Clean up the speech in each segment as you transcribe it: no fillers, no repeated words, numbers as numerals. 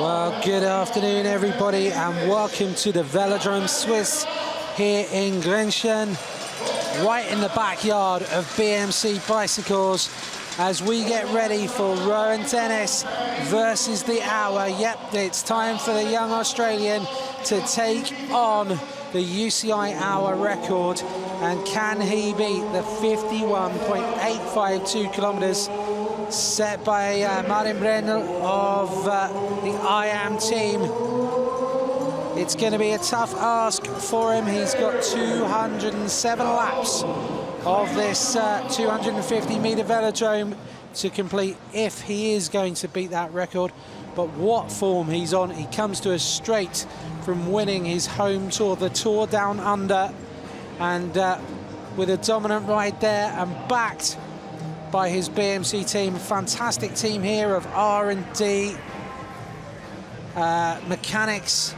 Well, good afternoon, everybody, and welcome to the Velodrome Suisse here in Grenchen, right in the backyard of BMC Bicycles, as we get ready for Rohan Dennis versus the Hour. Yep, it's time for the young Australian to take on the UCI Hour Record, and can he beat the 51.852 kilometres set by Mathias Brändle of the IAM team? It's going to be a tough ask for him. He's got 207 laps of this 250-metre velodrome to complete if he is going to beat that record. But what form he's on. He comes to us straight from winning his home tour, the Tour Down Under, and with a dominant ride there and backed by his BMC team. Fantastic team here of R&D, mechanics,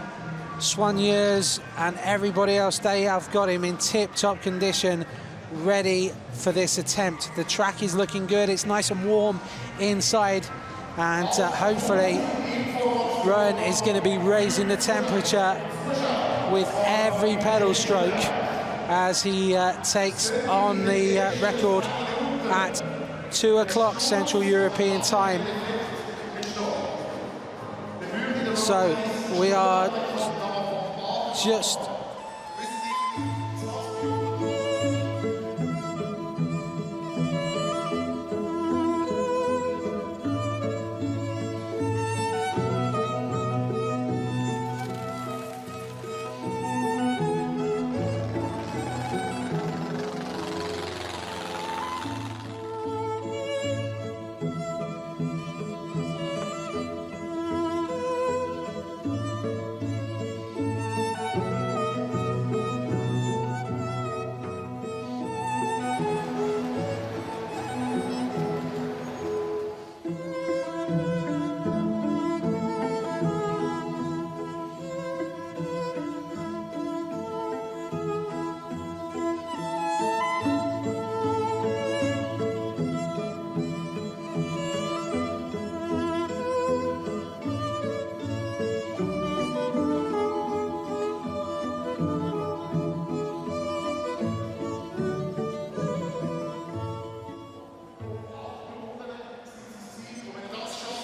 soigneurs, and everybody else. They have got him in tip-top condition, ready for this attempt. The track is looking good. It's nice and warm inside, and hopefully Rohan is going to be raising the temperature with every pedal stroke as he takes on the record at 2 o'clock Central European time. So we are just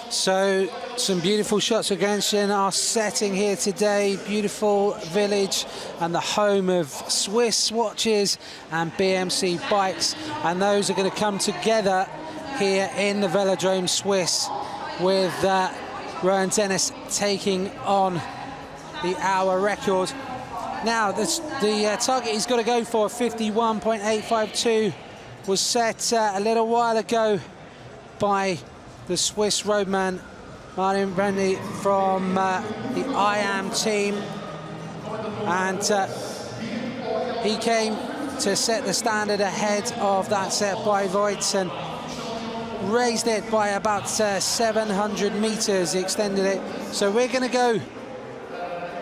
so some beautiful shots of Grenchen are setting here today. Beautiful village and the home of Swiss watches and BMC bikes, and those are going to come together here in the Velodrome Suisse with Rohan Dennis taking on the Hour Record. Now the target he's got to go for, 51.852, was set a little while ago by the Swiss roadman Mathias Brändle from the IAM team, and he came to set the standard ahead of that set by Voigt and raised it by about 700 meters. He extended it. So we're going to go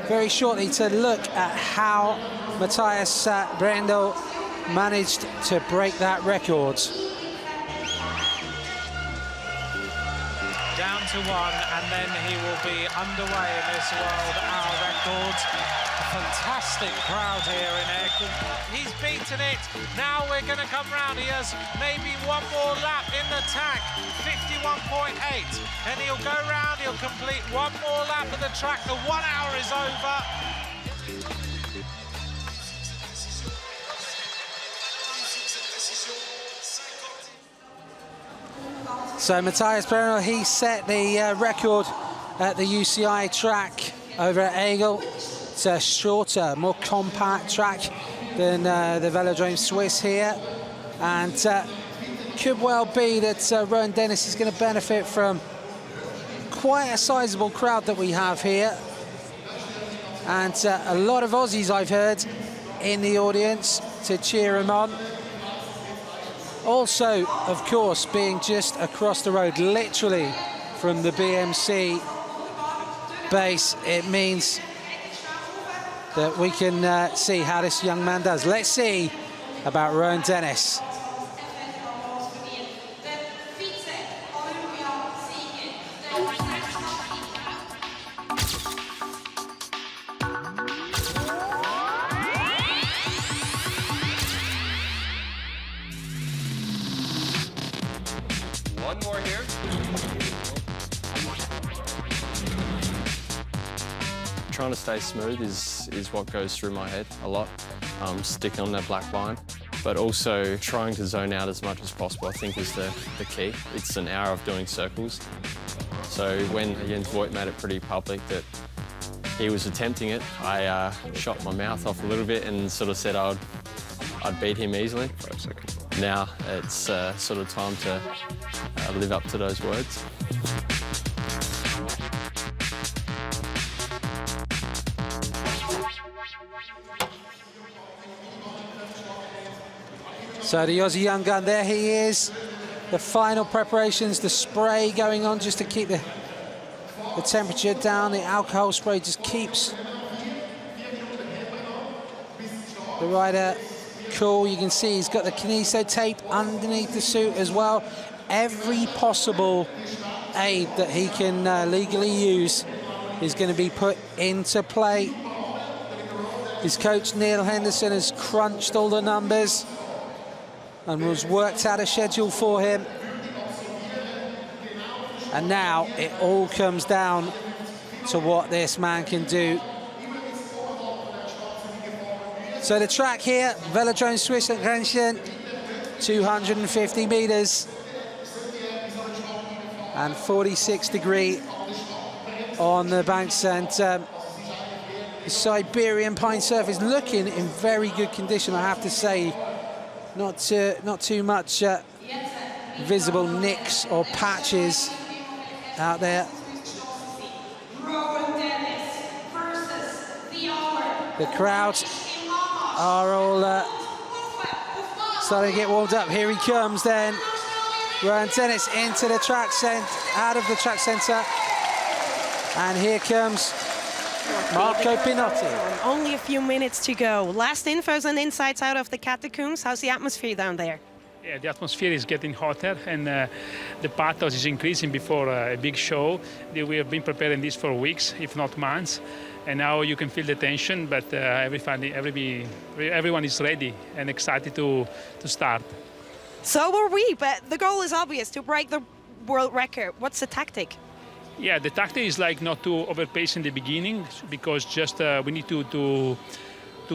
very shortly to look at how Mathias Brändle managed to break that record. Down to one, and then he will be underway in this World Hour Record. A fantastic crowd here in Grenchen. He's beaten it. Now we're going to come round. He has maybe one more lap in the tank, 51.8. And he'll go round, he'll complete one more lap of the track. The 1 hour is over. So Mathias Brändle, he set the record at the UCI track over at Aigle. It's a shorter, more compact track than the Velodrome Suisse here, and could well be that Rohan Dennis is going to benefit from quite a sizable crowd that we have here, and a lot of Aussies I've heard in the audience to cheer him on. Also, of course, being just across the road, literally from the BMC base, it means that we can see how this young man does. Let's see about Rohan Dennis. over here. Trying to stay smooth is what goes through my head a lot. Sticking on that black line, but also trying to zone out as much as possible, I think, is the key. It's an hour of doing circles. So when Jens Voigt made it pretty public that he was attempting it, I shot my mouth off a little bit and sort of said I'd beat him easily. 5 seconds. Now it's sort of time to live up to those words. So the Aussie young gun, there he is. The final preparations, the spray going on just to keep the temperature down. The alcohol spray just keeps the rider cool. You can see he's got the kineso tape underneath the suit as well. Every possible aid that he can legally use is going to be put into play. His coach Neil Henderson has crunched all the numbers and was worked out a schedule for him. And now it all comes down to what this man can do. So the track here, Velodrome Swiss at Grenchen, 250 meters and 46 degree on the banks, and the Siberian pine surface looking in very good condition, I have to say. Not too much visible nicks or patches out there. Rohan Dennis versus the hour. The crowds are all starting to get warmed up. Here he comes then. Rohan Dennis into the track out of the track centre. And here comes Marco Pinotti. Only a few minutes to go. Last infos and insights out of the catacombs. How's the atmosphere down there? Yeah, the atmosphere is getting hotter, and the pathos is increasing before a big show. We have been preparing this for weeks, if not months, and now you can feel the tension, but everyone is ready and excited to start. So are we, but the goal is obvious, to break the world record. What's the tactic? Yeah, the tactic is like not to overpace in the beginning, because just we need to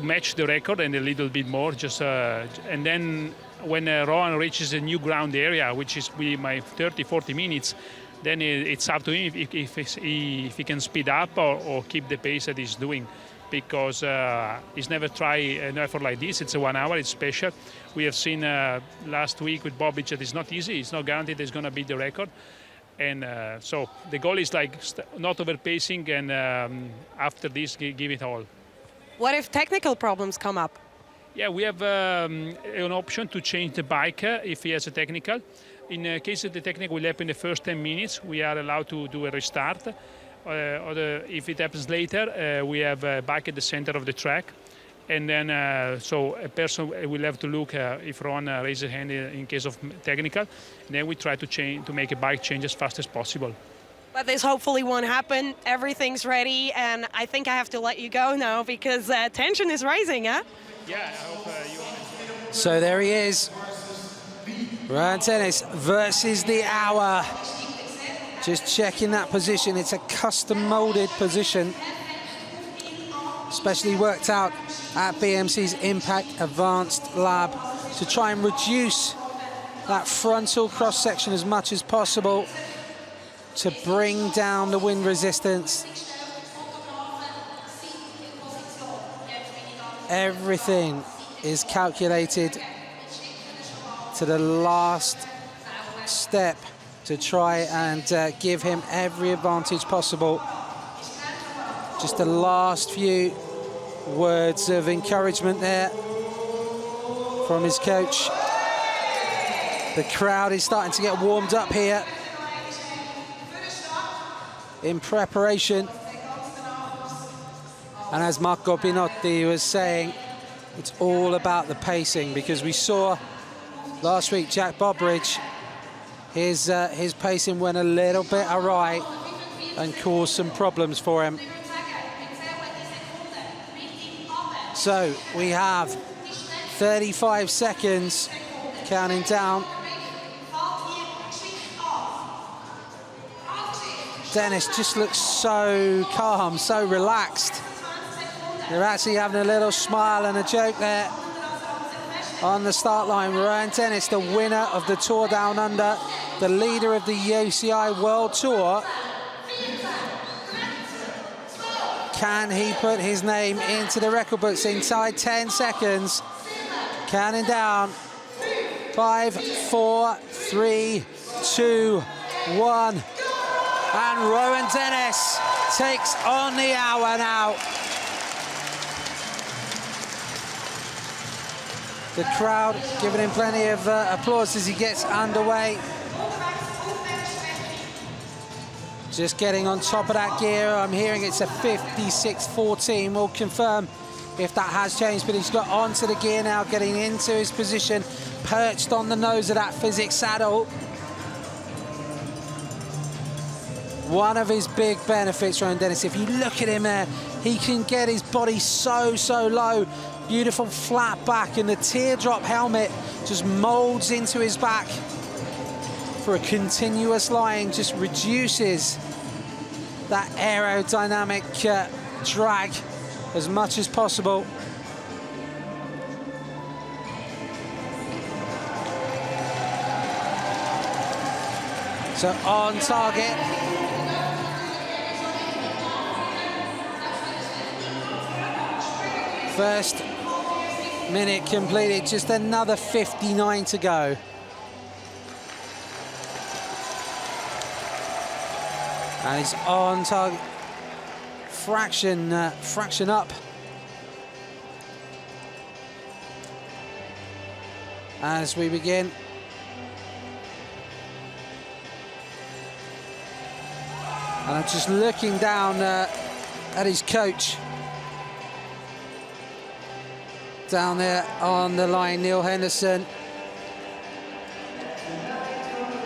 match the record and a little bit more. And then when Rohan reaches a new ground area, which is my 30-40 minutes, then it's up to him if he can speed up or keep the pace that he's doing, because he's never tried an effort like this. It's a 1 hour, it's special. We have seen last week with Bobic that it's not easy. It's not guaranteed he's going to beat the record. And so the goal is like not overpacing, and after this, give it all. What if technical problems come up? Yeah, we have an option to change the bike if he has a technical. In case the technical will happen in the first 10 minutes, we are allowed to do a restart. If it happens later, we have a bike at the center of the track. And then, so a person will have to look if Rohan raises a hand in case of technical. And then we try to make a bike change as fast as possible. But this hopefully won't happen. Everything's ready, and I think I have to let you go now because tension is rising, huh? Yeah, I hope you... So there he is. Rohan Dennis versus the hour. Just checking that position. It's a custom molded position, especially worked out at BMC's Impact Advanced Lab to try and reduce that frontal cross section as much as possible to bring down the wind resistance. Everything is calculated to the last step to try and give him every advantage possible. Just the last few words of encouragement there from his coach. The crowd is starting to get warmed up here in preparation. And as Marco Pinotti was saying, it's all about the pacing, because we saw last week Jack Bobridge, his pacing went a little bit awry and caused some problems for him. So we have 35 seconds counting down. Dennis just looks so calm, so relaxed. They're actually having a little smile and a joke there on the start line. Rohan Dennis, the winner of the Tour Down Under, the leader of the UCI World Tour. Can he put his name into the record books inside 10 seconds? Counting down. 5, 4, 3, 2, 1. And Rohan Dennis takes on the hour now. The crowd giving him plenty of applause as he gets underway. Just getting on top of that gear. I'm hearing it's a 56.14. We'll confirm if that has changed, but he's got onto the gear now, getting into his position, perched on the nose of that physics saddle. One of his big benefits, Rohan Dennis, if you look at him there, he can get his body so low. Beautiful flat back, and the teardrop helmet just molds into his back for a continuous line, just reduces that aerodynamic drag as much as possible. So on target. First minute completed, just another 59 to go. And he's on target, fraction up. As we begin. And I'm just looking down at his coach. Down there on the line, Neil Henderson.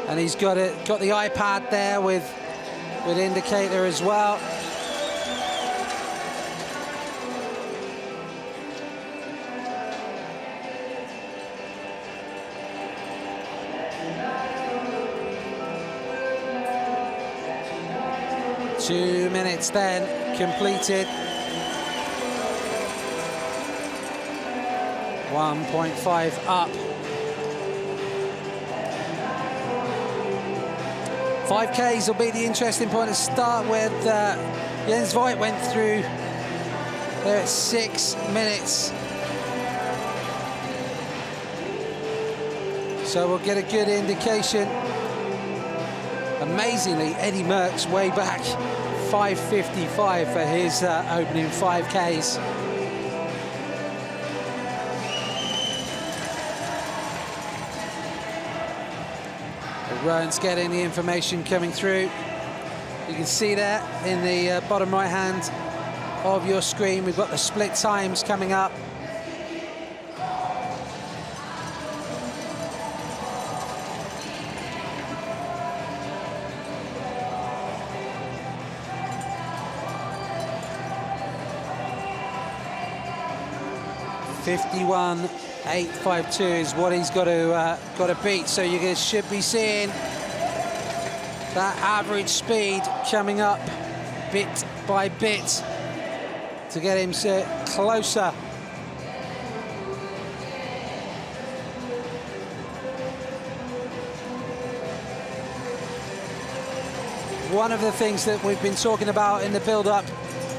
And he's got the iPad there with indicator as well. Two minutes then completed. 1.5 up. 5Ks will be the interesting point to start with. Jens Voigt went through there at 6 minutes. So we'll get a good indication. Amazingly, Eddie Merckx way back, 5:55 for his opening 5Ks. Rohan's getting the information coming through. You can see there in the bottom right hand of your screen, we've got the split times coming up. .51.852 is what he's got to beat. So you guys should be seeing that average speed coming up bit by bit to get him closer. One of the things that we've been talking about in the build-up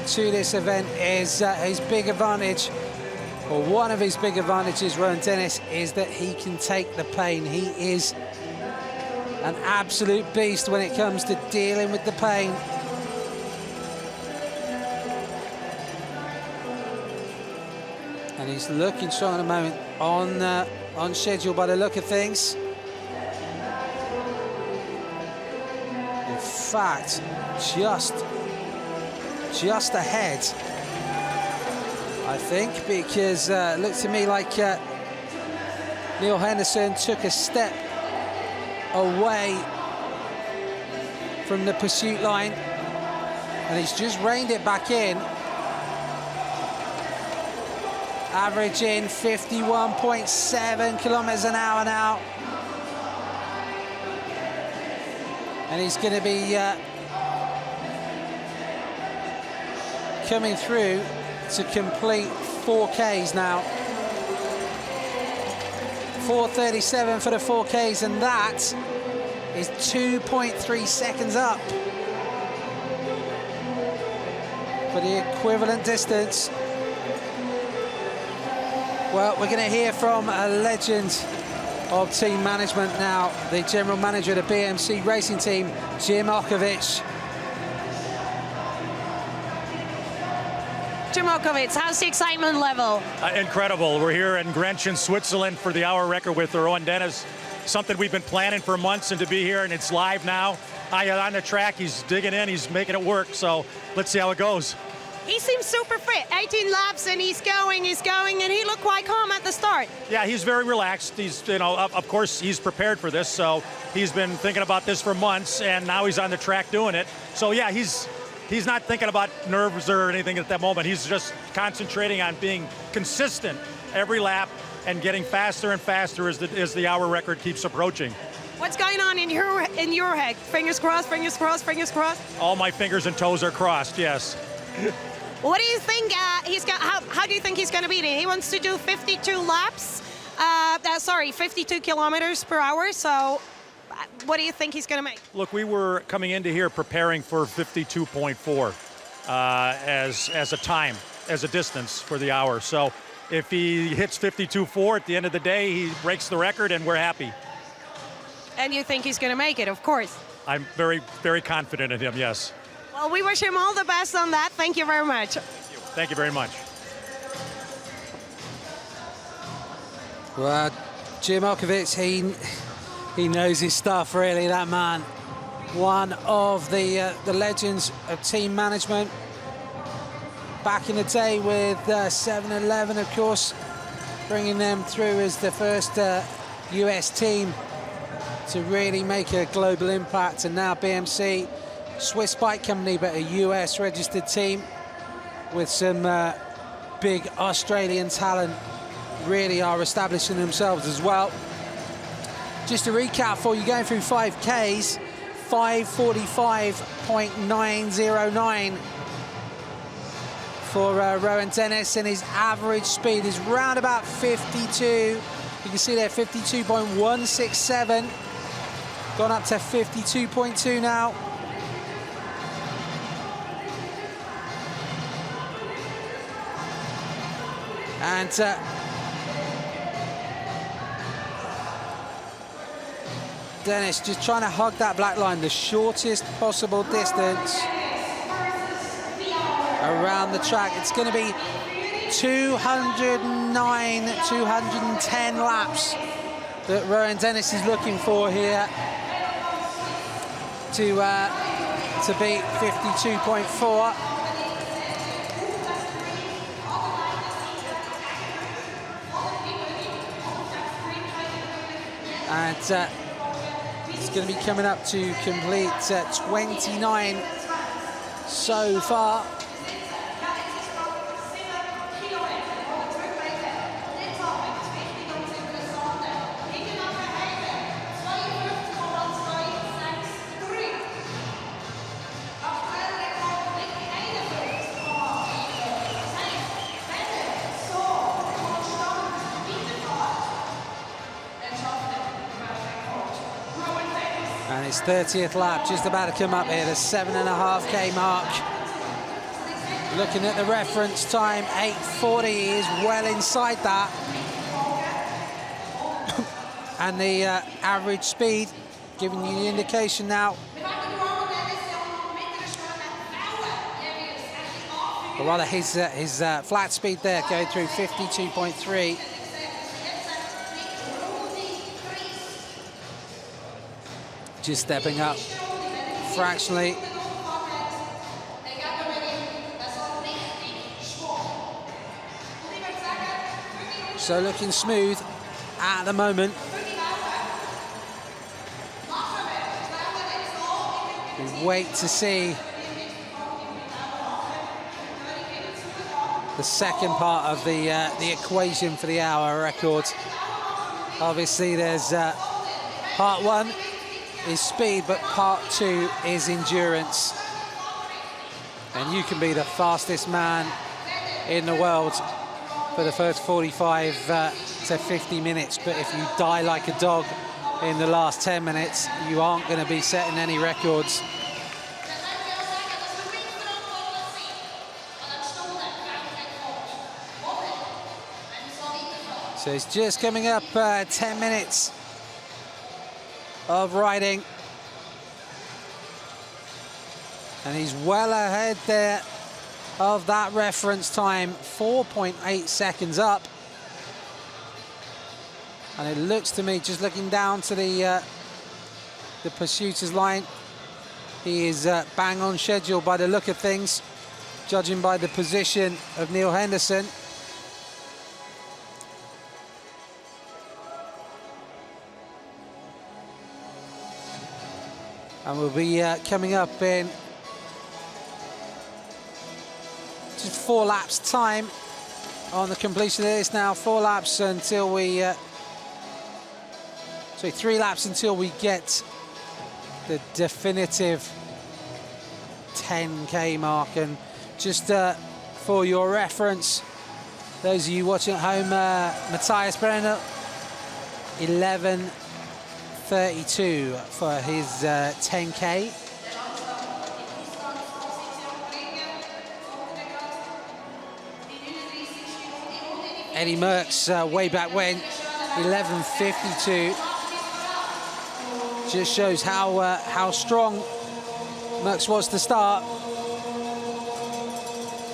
to this event is his big advantage. Well, one of his big advantages, Rohan Dennis, is that he can take the pain. He is an absolute beast when it comes to dealing with the pain. And he's looking strong at the moment, on schedule by the look of things. In fact, just ahead, I think, because it looks to me like Neil Henderson took a step away from the pursuit line, and he's just reined it back in, averaging 51.7 kilometers an hour now. And he's going to be coming through to complete 4Ks now. 4:37 for the 4Ks, and that is 2.3 seconds up for the equivalent distance. Well, we're going to hear from a legend of team management now, the general manager of the BMC racing team, Jim Okovic. Jim Okovic, how's the excitement level? Incredible. We're here in Grenchen, Switzerland for the hour record with Rohan Dennis. Something we've been planning for months, and to be here and it's live now. On the track, he's digging in, he's making it work. So let's see how it goes. He seems super fit, 18 laps, and he's going, and he looked quite calm at the start. Yeah, he's very relaxed. He's, you know, of course, he's prepared for this. So he's been thinking about this for months, and now he's on the track doing it. So yeah, he's not thinking about nerves or anything at that moment. He's just concentrating on being consistent every lap and getting faster and faster as the hour record keeps approaching. What's going on in your head? Fingers crossed, fingers crossed, fingers crossed? All my fingers and toes are crossed, yes. What do you think how do you think he's going to beat it? He wants to do 52 laps, 52 kilometers per hour. So what do you think he's going to make? Look, we were coming into here preparing for 52.4 as a time, as a distance for the hour. So if he hits 52.4 at the end of the day, he breaks the record and we're happy. And you think he's going to make it, of course? I'm very, very confident in him, yes. Well, we wish him all the best on that. Thank you very much. Thank you very much. Well, Jim Okovic, he knows his stuff, really, that man. One of the legends of team management. Back in the day with 7-Eleven, of course, bringing them through as the first US team to really make a global impact. And now BMC, Swiss bike company, but a US registered team with some big Australian talent, really are establishing themselves as well. Just to recap for you, going through 5Ks, 5:45.909 for Rohan Dennis, and his average speed is round about 52. You can see there, 52.167. Gone up to 52.2 now. And Dennis just trying to hug that black line, the shortest possible distance around the track. It's going to be 209, 210 laps that Rohan Dennis is looking for here to beat 52.4. And it's going to be coming up to complete 29 so far. And his 30th lap just about to come up here, the 7.5K mark. Looking at the reference time, 8:40 is well inside that. And the average speed, giving you the indication now. Or rather his flat speed there, going through 52.3. Just stepping up fractionally. So looking smooth at the moment. We wait to see the second part of the equation for the hour record. Obviously there's part one is speed, but part two is endurance. And you can be the fastest man in the world for the first 45 to 50 minutes, but if you die like a dog in the last 10 minutes, you aren't going to be setting any records. So it's just coming up 10 minutes of riding. And he's well ahead there of that reference time, 4.8 seconds up. And it looks to me, just looking down to the pursuiter's line, he is bang on schedule by the look of things, judging by the position of Neil Henderson. And we'll be coming up in just 4 laps time on the completion of this now. 4 laps until we, sorry, 3 laps until we get the definitive 10K mark. And just for your reference, those of you watching at home, Mathias Brändle, 11:32 for his 10K. Eddie Merckx way back when, 11:52. Just shows how strong Merckx was to start.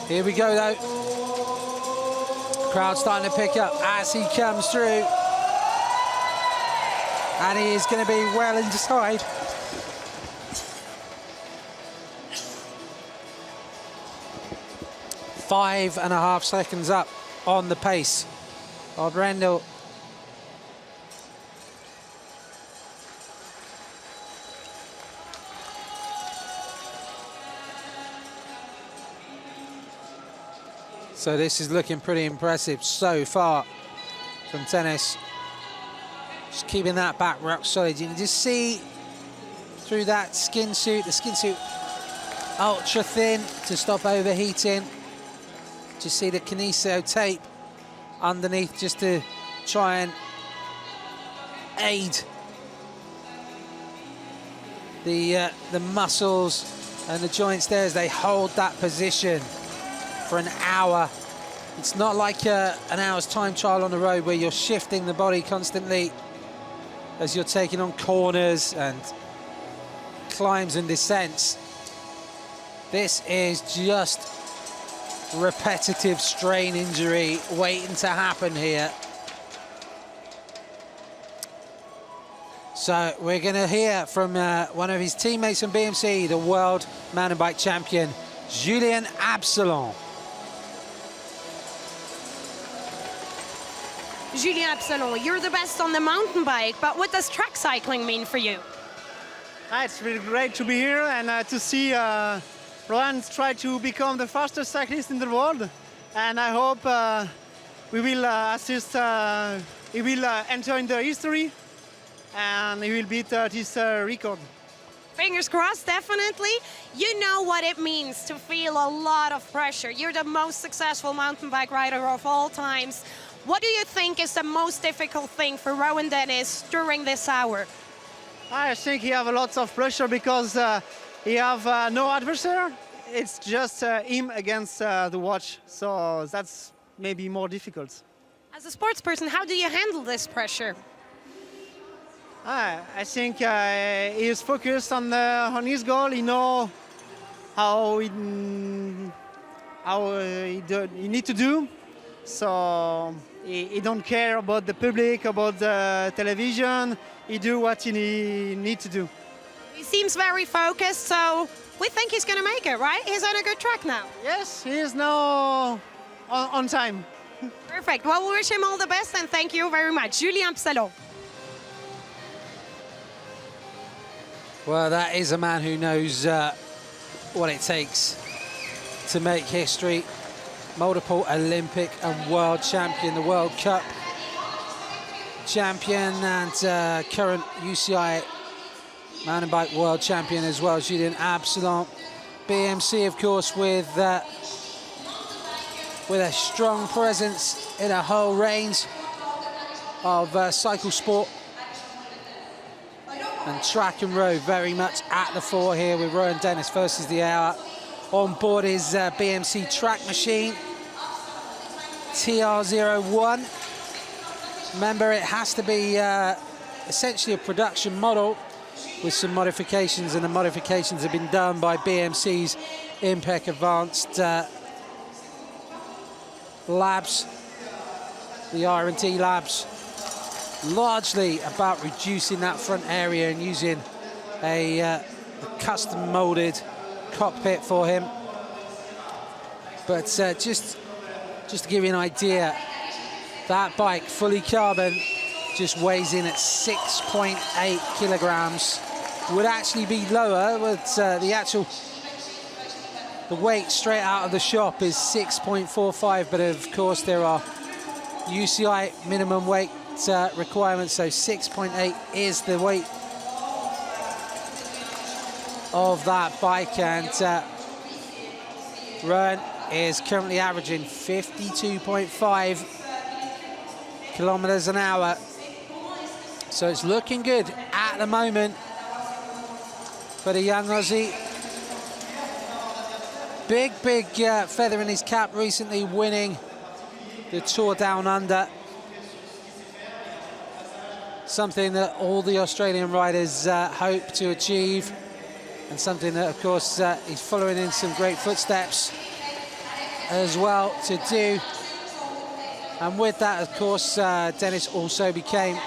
Here we go though. Crowd starting to pick up as he comes through. And he is going to be well inside. Five and a half seconds up on the pace of Brändle. So this is looking pretty impressive so far from Dennis. Just keeping that back rock solid. You can just see through that skin suit, the skin suit ultra thin to stop overheating. Just see the kineso tape underneath just to try and aid the muscles and the joints there as they hold that position for an hour. It's not like an hour's time trial on the road where you're shifting the body constantly as you're taking on corners and climbs and descents. This is just repetitive strain injury waiting to happen here. So we're going to hear from one of his teammates from BMC, the world mountain bike champion, Julien Absalon. Julien Absalon, you're the best on the mountain bike, but what does track cycling mean for you? It's really great to be here and to see Rohan try to become the fastest cyclist in the world. And I hope we will assist, he will enter in the history and he will beat this record. Fingers crossed, definitely. You know what it means to feel a lot of pressure. You're the most successful mountain bike rider of all times. What do you think is the most difficult thing for Rohan Dennis during this hour? I think he have a lot of pressure because he have no adversary. It's just him against the watch, so that's maybe more difficult. As a sports person, how do you handle this pressure? I think he is focused on his goal. He knows how he need to do. So he don't care about the public, about the television. He do what he need to do. He seems very focused, so we think he's going to make it, right? He's on a good track now. Yes, he is now on time. Perfect. Well, we wish him all the best and thank you very much. Julien Absalon. Well, that is a man who knows what it takes to make history. Multiple Olympic and world champion, the World Cup champion and current UCI mountain bike world champion as well, Julien Absalon. BMC, of course, with a strong presence in a whole range of cycle sport. And track and road very much at the fore here with Rohan Dennis versus the hour. On board his BMC track machine, TR01. Remember, it has to be essentially a production model with some modifications, and the modifications have been done by BMC's Impec Advanced labs, the R&D labs, largely about reducing that front area and using a custom molded cockpit for him. But just to give you an idea, that bike, fully carbon, just weighs in at 6.8 kilograms. Would actually be lower, but the weight straight out of the shop is 6.45, but of course there are UCI minimum weight requirements, so 6.8 is the weight of that bike. And Rohan is currently averaging 52.5 kilometers an hour, so it's looking good at the moment for the young Aussie. Big feather in his cap, recently winning the Tour Down Under, something that all the Australian riders hope to achieve, and something that, of course, he's following in some great footsteps as well to do. And with that, of course, Dennis also became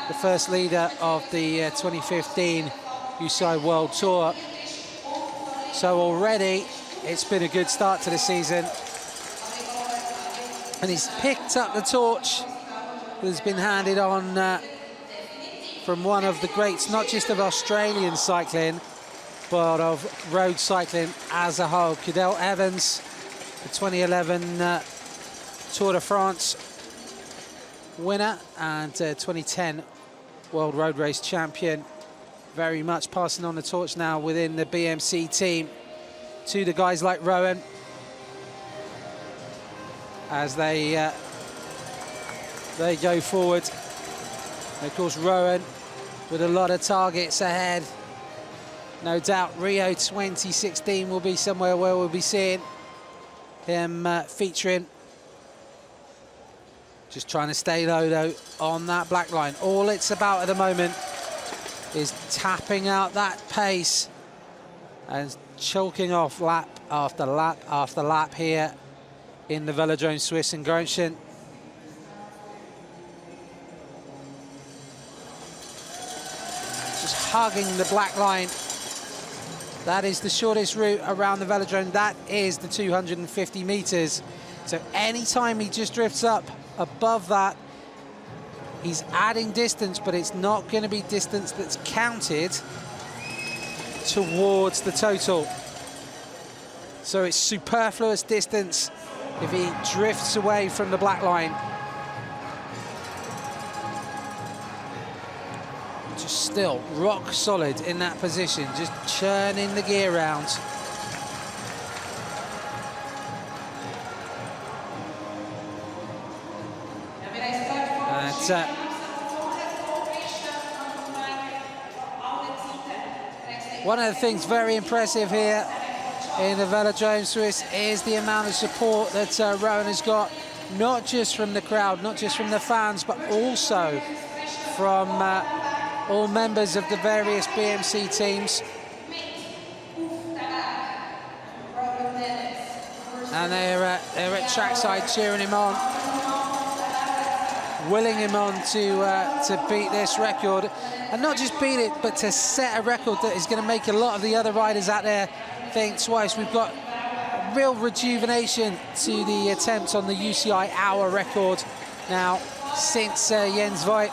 the first leader of the 2015 UCI World Tour. So already it's been a good start to the season, and he's picked up the torch that has been handed on from one of the greats, not just of Australian cycling, but of road cycling as a whole. Cadel Evans, the 2011 Tour de France winner and 2010 World Road Race champion, very much passing on the torch now within the BMC team to the guys like Rohan, as they go forward. And of course, Rohan with a lot of targets ahead. No doubt Rio 2016 will be somewhere where we'll be seeing him featuring. Just trying to stay low, though, on that black line. All it's about at the moment is tapping out that pace and choking off lap after lap after lap here in the Velodrome Suisse in Grenchen. Just hugging the black line. That is the shortest route around the Velodrome. That is the 250 meters. So anytime he just drifts up above that, he's adding distance, but it's not going to be distance that's counted towards the total. So it's superfluous distance if he drifts away from the black line. Just still rock solid in that position, just churning the gear round. And one of the things very impressive here in the Velodrome Suisse is the amount of support that Rohan has got, not just from the crowd, not just from the fans, but also from all members of the various BMC teams. And they're at trackside cheering him on, willing him on to beat this record. And not just beat it, but to set a record that is going to make a lot of the other riders out there think twice. We've got real rejuvenation to the attempt on the UCI Hour Record now, since Jens Voigt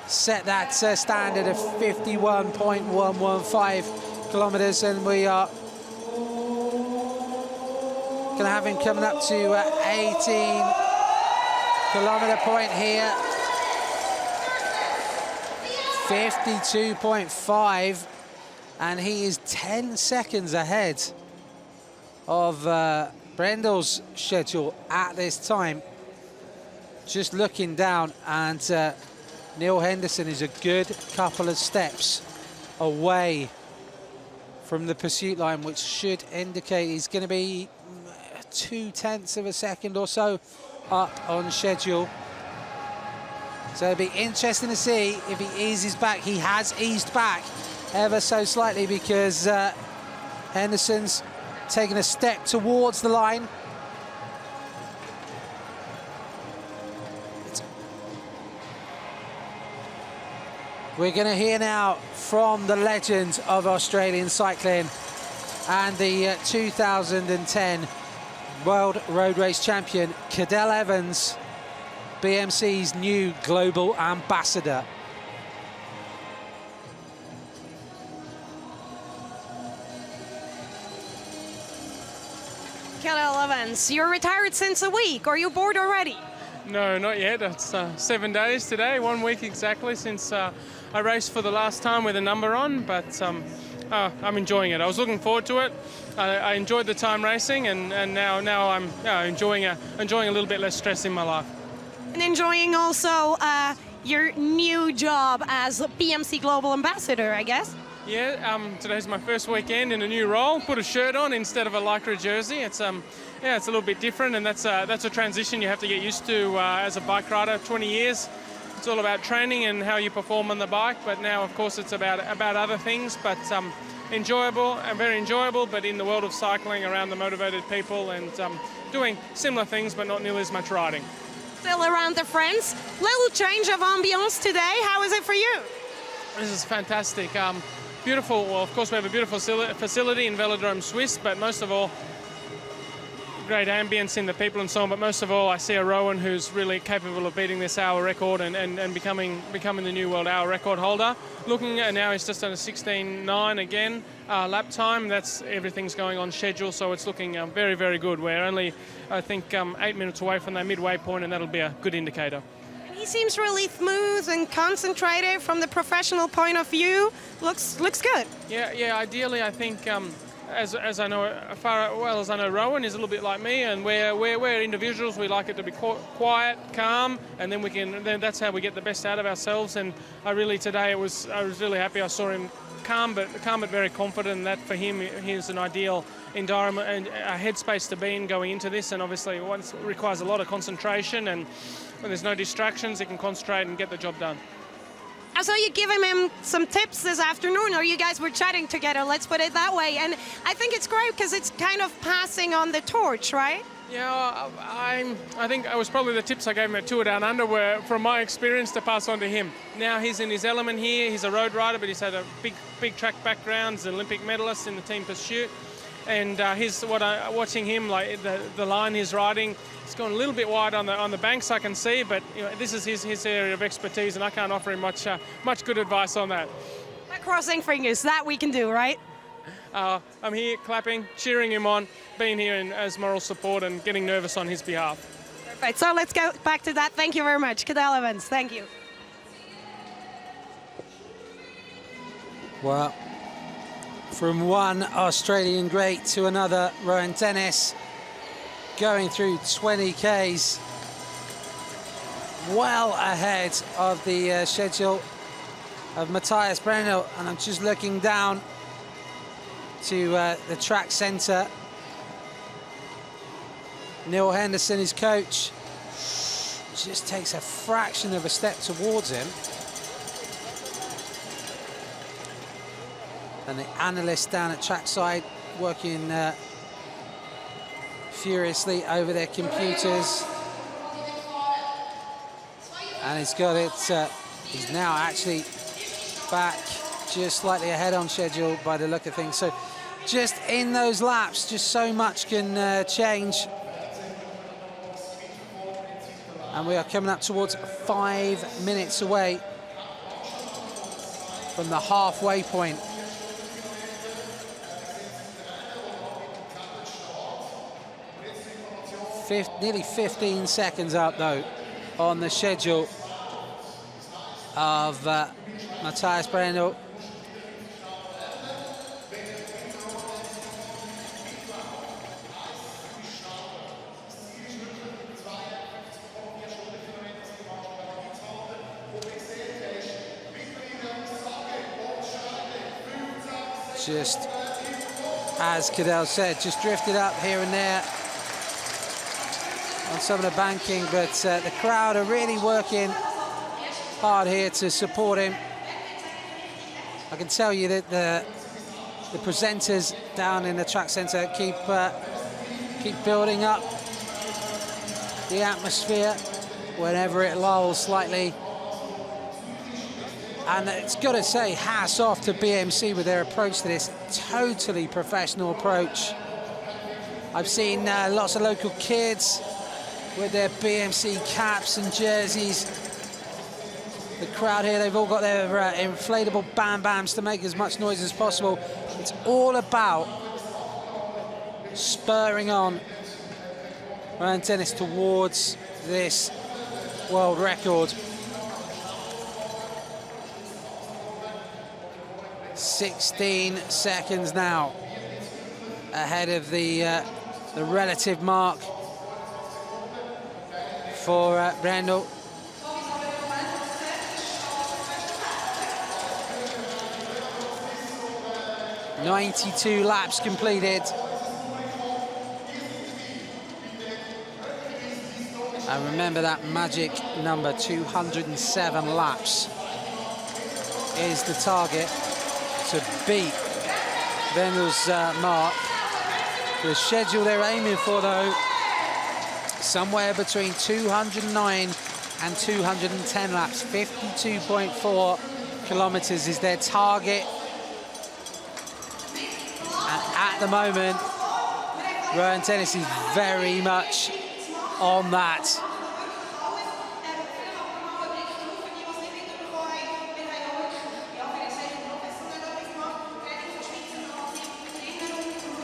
set that standard of 51.115 kilometers, and we are going to have him coming up to 18-kilometer point here. 52.5 and he is 10 seconds ahead of Brändle's schedule at this time. Just looking down, and Neil Henderson is a good couple of steps away from the pursuit line, which should indicate he's going to be 0.2 of a second or so up on schedule. So it'll be interesting to see if he eases back. He has eased back ever so slightly, because Henderson's taken a step towards the line. We're going to hear now from the legend of Australian cycling and the 2010 World Road Race Champion, Cadel Evans, BMC's new global ambassador. Cadel Evans, you're retired since a week. Are you bored already? No, not yet. It's 7 days today, 1 week exactly since I raced for the last time with a number on, but I'm enjoying it. I was looking forward to it. I enjoyed the time racing, and now I'm enjoying a little bit less stress in my life. And enjoying also your new job as BMC Global Ambassador, I guess. Yeah, today's my first weekend in a new role. Put a shirt on instead of a lycra jersey. It's it's a little bit different, and that's a transition you have to get used to as a bike rider. 20 years. It's all about training and how you perform on the bike, but now, of course, it's about other things. But enjoyable and very enjoyable. But in the world of cycling, around the motivated people, and doing similar things, but not nearly as much riding. Still around the friends. Little change of ambiance today. How is it for you? This is fantastic. Beautiful. Well, of course, we have a beautiful facility in Velodrome Suisse, but most of all, great ambience in the people and so on. But most of all, I see a Rohan who's really capable of beating this hour record and becoming the new world hour record holder. Looking at now, he's just done a 16.9 again lap time. Everything's going on schedule, so it's looking very, very good. We're only, I think, 8 minutes away from that midway point, and that'll be a good indicator. He seems really smooth and concentrated from the professional point of view. Looks good. Yeah. Ideally, I think, as I know, as I know, Rohan is a little bit like me, and we're individuals. We like it to be quiet, calm, and then that's how we get the best out of ourselves. And I was really happy. I saw him calm but very confident. And that for him, he's an ideal environment and a headspace to be in going into this. And obviously, it requires a lot of concentration, and when there's no distractions, he can concentrate and get the job done. I saw you giving him some tips this afternoon, or you guys were chatting together, let's put it that way. And I think it's great because it's kind of passing on the torch, right? Yeah, I think it was probably the tips I gave him at Tour Down Under were, from my experience, to pass on to him. Now he's in his element here. He's a road rider, but he's had a big track background. He's an Olympic medalist in the team pursuit. And watching him, like the line he's riding, it's gone a little bit wide on the banks, I can see, but this is his area of expertise, and I can't offer him much good advice on that. By crossing fingers, that we can do, right? I'm here clapping, cheering him on, being here as moral support and getting nervous on his behalf. Perfect. So let's go back to that. Thank you very much. Cadel Evans, thank you. Well, from one Australian great to another, Rohan Dennis going through 20 Ks, well ahead of the schedule of Mathias Brändle. And I'm just looking down to the track centre. Neil Henderson, his coach, just takes a fraction of a step towards him. And the analysts down at trackside working furiously over their computers. And he's got it, he's now actually back just slightly ahead on schedule by the look of things. So just in those laps, just so much can change. And we are coming up towards 5 minutes away from the halfway point. Nearly 15 seconds up, though, on the schedule of Mathias Brändle. just, as Cadell said, just drifted up here and there on some of the banking, but the crowd are really working hard here to support him. I can tell you that the presenters down in the track centre keep building up the atmosphere whenever it lulls slightly. And it's got to say, hats off to BMC with their approach to this. Totally professional approach. I've seen lots of local kids with their BMC caps and jerseys. The crowd here, they've all got their inflatable bam bams to make as much noise as possible. It's all about spurring on Rohan Dennis towards this world record. 16 seconds now ahead of the relative mark for Brändle. .92 laps completed. And remember that magic number, 207 laps is the target to beat Brändle's mark. The schedule they're aiming for, though, somewhere between 209 and 210 laps. 52.4 kilometres is their target. And at the moment, Rohan Dennis is very much on that.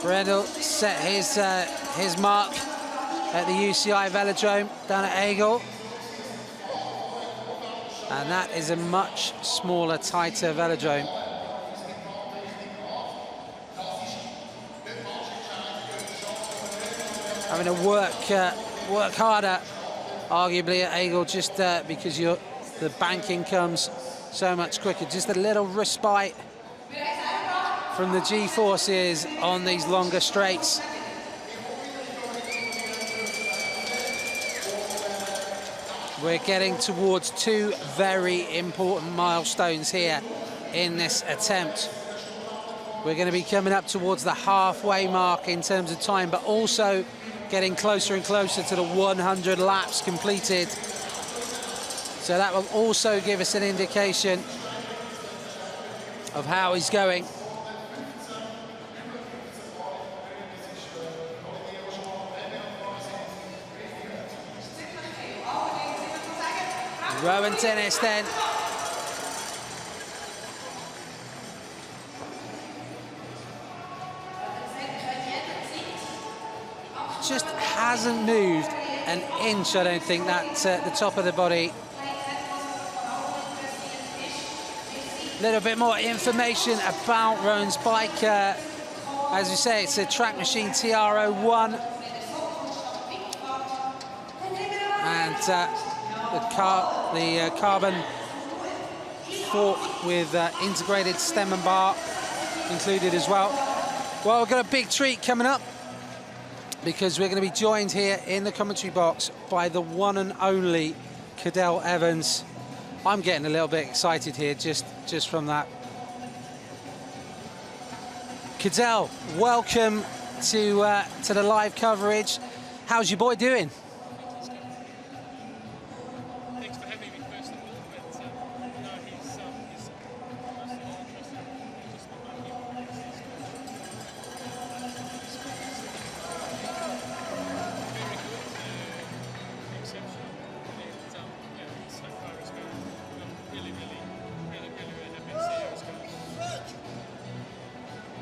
Brändle set his mark at the UCI Velodrome down at Aigle. And that is a much smaller, tighter velodrome. Having to work harder, arguably, at Aigle, just because the banking comes so much quicker. Just a little respite from the G-forces on these longer straights. We're getting towards two very important milestones here in this attempt. We're going to be coming up towards the halfway mark in terms of time, but also getting closer and closer to the 100 laps completed. So that will also give us an indication of how he's going. Rohan Dennis then. Just hasn't moved an inch, I don't think, that's at the top of the body. A little bit more information about Rohan's bike. As you say, it's a Track Machine TR01. And the carbon fork with integrated stem and bar included as well. Well, we've got a big treat coming up, because we're going to be joined here in the commentary box by the one and only Cadell Evans. I'm getting a little bit excited here just from that. Cadell, welcome to the live coverage. How's your boy doing? Thanks for having me, first of all. But, no, he's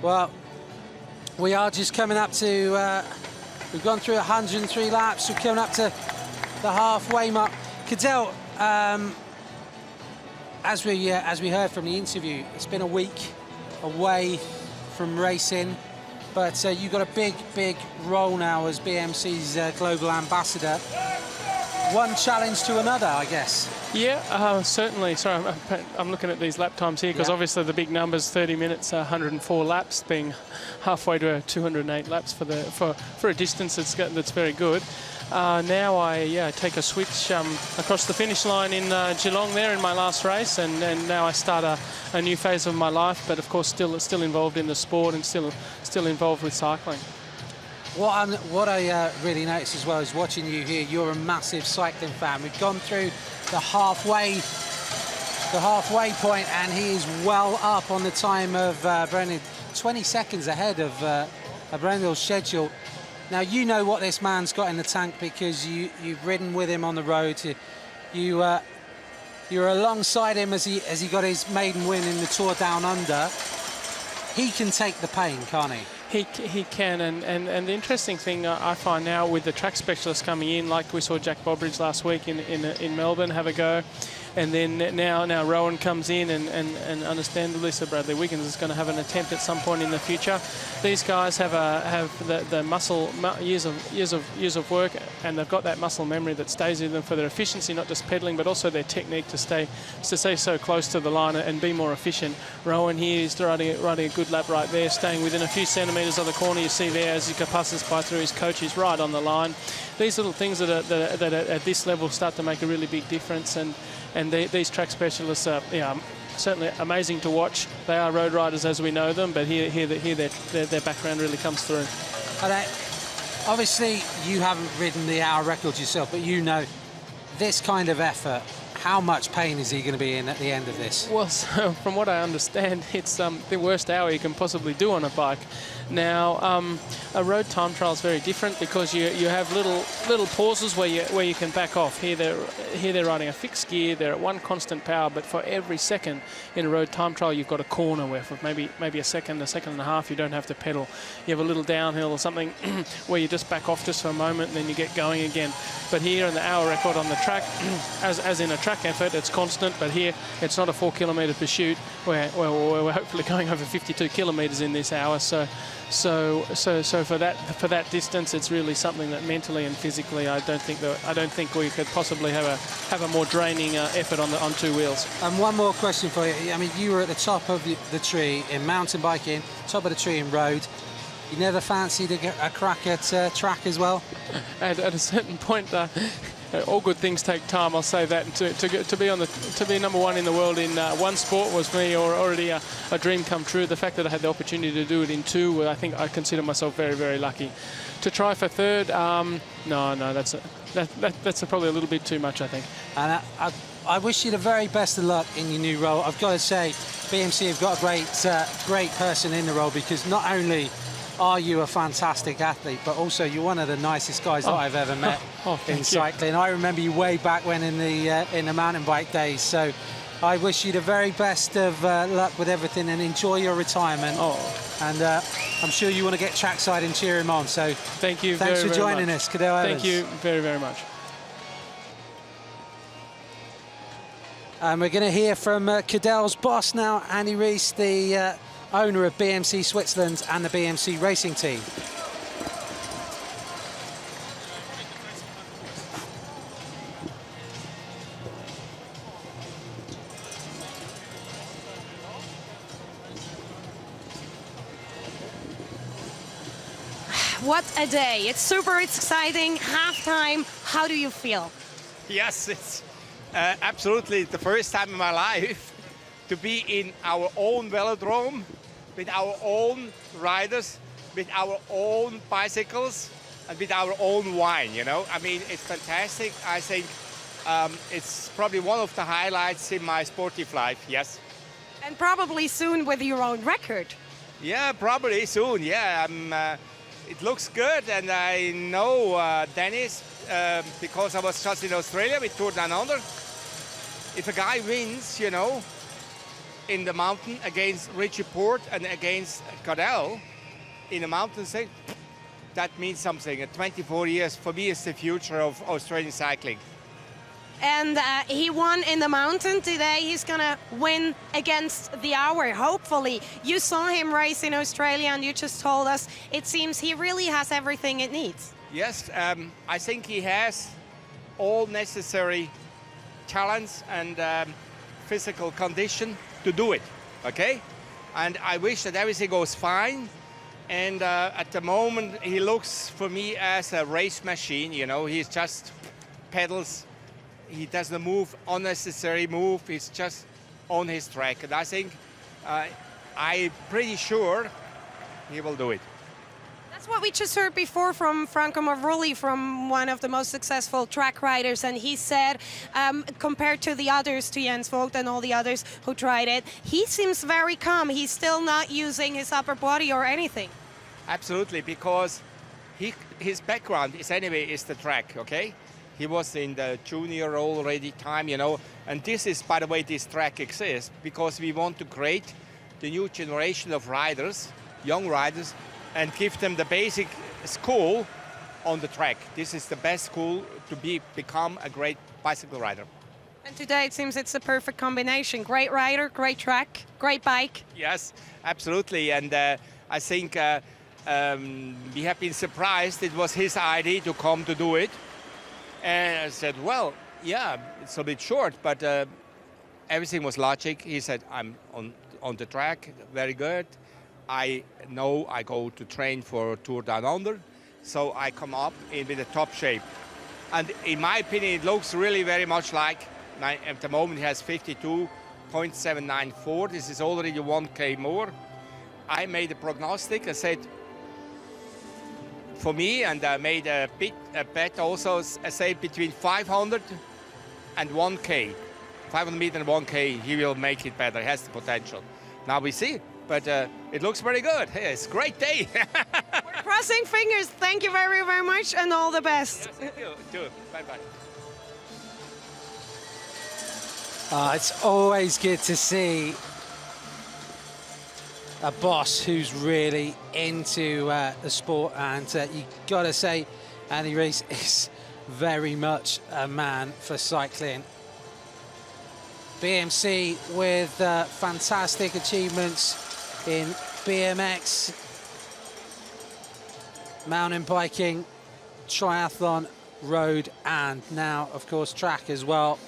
Well, we are just coming up to, we've gone through 103 laps, we're coming up to the halfway mark. Cadell, as we heard from the interview, it's been a week away from racing, but you've got a big role now as BMC's global ambassador. one challenge to another, I guess. Yeah, certainly. Sorry, I'm looking at these lap times here because obviously the big numbers, 30 minutes, 104 laps, being halfway to 208 laps for a distance that's very good. Now I take a switch across the finish line in Geelong there in my last race, and now I start a new phase of my life, but of course still involved in the sport and still involved with cycling. What I really noticed as well is watching you here. You're a massive cycling fan. We've gone through the halfway point, and he is well up on the time of Brändle, 20 seconds ahead of Brändle's schedule. Now you know what this man's got in the tank because you've ridden with him on the road. You're alongside him as he got his maiden win in the Tour Down Under. He can take the pain, can't he? He can, and the interesting thing I find now with the track specialists coming in, like we saw Jack Bobridge last week in Melbourne have a go, and then now Rohan comes in, and understandably so Bradley Wiggins is going to have an attempt at some point in the future. These guys have the muscle years of work, and they've got that muscle memory that stays with them for their efficiency, not just pedaling, but also their technique to stay so close to the line and be more efficient. Rohan here is riding a good lap right there, staying within a few centimetres of the corner. You see there as he passes by through his coach, he's right on the line. These little things that at this level start to make a really big difference, and these track specialists are certainly amazing to watch. They are road riders as we know them, but here their background really comes through. Obviously, you haven't ridden the hour records yourself, but you know this kind of effort. How much pain is he going to be in at the end of this? Well, so from what I understand, it's the worst hour you can possibly do on a bike. Now, a road time trial is very different because you have little pauses where you can back off. Here they're riding a fixed gear. They're at one constant power, but for every second in a road time trial, you've got a corner where for maybe a second and a half, you don't have to pedal. You have a little downhill or something where you just back off just for a moment and then you get going again. But here in the hour record on the track, as in a track effort, it's constant. But here, it's not a 4-kilometre pursuit. We're hopefully going over 52 kilometres in this hour. So for that distance, it's really something that mentally and physically, I don't think we could possibly have a more draining effort on two wheels. And one more question for you. I mean, you were at the top of the tree in mountain biking, top of the tree in road. You never fancied a crack at track as well? At a certain point, all good things take time. I'll say that. To be number one in the world in one sport was for me already a dream come true. The fact that I had the opportunity to do it in two, I think I consider myself very, very lucky. To try for third, no, that's probably a little bit too much, I think. And I wish you the very best of luck in your new role. I've got to say, BMC have got a great person in the role, because not only are you a fantastic athlete, but also you're one of the nicest guys that I've ever met in cycling. I remember you way back when in the mountain bike days. So I wish you the very best of luck with everything, and enjoy your retirement. And I'm sure you want to get trackside and cheer him on. So thank you. Thanks for joining much. us, Cadell Evans. Thank you very, very much. And we're going to hear from Cadell's boss now, Andy Rees, the owner of BMC Switzerland and the BMC racing team. What a day. It's super exciting. Halftime. How do you feel? Yes, it's absolutely the first time in my life to be in our own velodrome, with our own riders, with our own bicycles, and with our own wine, you know. I mean, it's fantastic. I think it's probably one of the highlights in my sportive life, yes. And probably soon with your own record. Yeah, probably soon, yeah. It looks good, and I know Dennis, because I was just in Australia with Tour Down Under. If a guy wins, you know, in the mountain against Richie Porte and against Cadell in the mountain thing, that means something. At 24 years, for me, is the future of Australian cycling. And he won in the mountain today. He's going to win against the hour, hopefully. You saw him race in Australia, and you just told us it seems he really has everything it needs. Yes, I think he has all necessary talents and physical condition to do it, okay? And I wish that everything goes fine. And at the moment, he looks for me as a race machine, you know, he's just pedals. He doesn't move, unnecessary move, he's just on his track. And I think, I'm pretty sure he will do it. That's what we just heard before from Franco Mavrulli, from one of the most successful track riders, and he said, compared to the others, to Jens Vogt and all the others who tried it, he seems very calm. He's still not using his upper body or anything. Absolutely, because his background is the track, okay? He was in the junior already time, you know, and this is, by the way, this track exists because we want to create the new generation of riders, young riders, and give them the basic school on the track. This is the best school to become a great bicycle rider. And today it seems it's the perfect combination. Great rider, great track, great bike. Yes, absolutely. And I think we have been surprised. It was his idea to come to do it. And I said, well, yeah, it's a bit short, but everything was logic. He said, I'm on the track, very good. I know I go to train for Tour Down Under, so I come up with the top shape. And in my opinion, it looks really very much like, at the moment he has 52.794. This is already 1K more. I made a prognostic. I said, for me, and I made a bet also, I say between 500 and 1K. 500 meter and 1K, he will make it better. He has the potential. Now we see. But it looks very good. Hey, it's a great day. We're crossing fingers. Thank you very, very much, and all the best. Yes, thank you. Bye-bye. It's always good to see a boss who's really into the sport, and you got to say Andy Rees is very much a man for cycling. BMC with fantastic achievements in BMX, mountain biking, triathlon, road, and now, of course, track as well.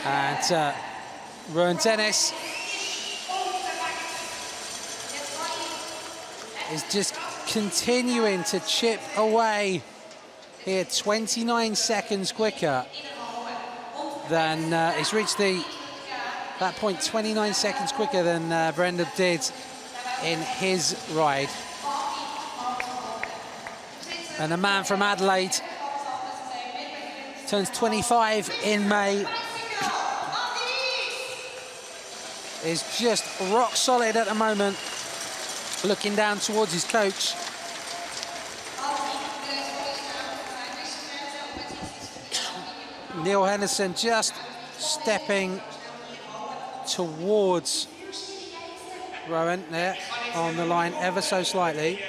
And Rohan Dennis is just continuing to chip away here, 29 seconds quicker than he's reached that point 29 seconds quicker than Brändle did in his ride. And a man from Adelaide turns 25 in May, is just rock solid at the moment, looking down towards his coach. Neil Henderson just stepping towards Rohan there on the line ever so slightly.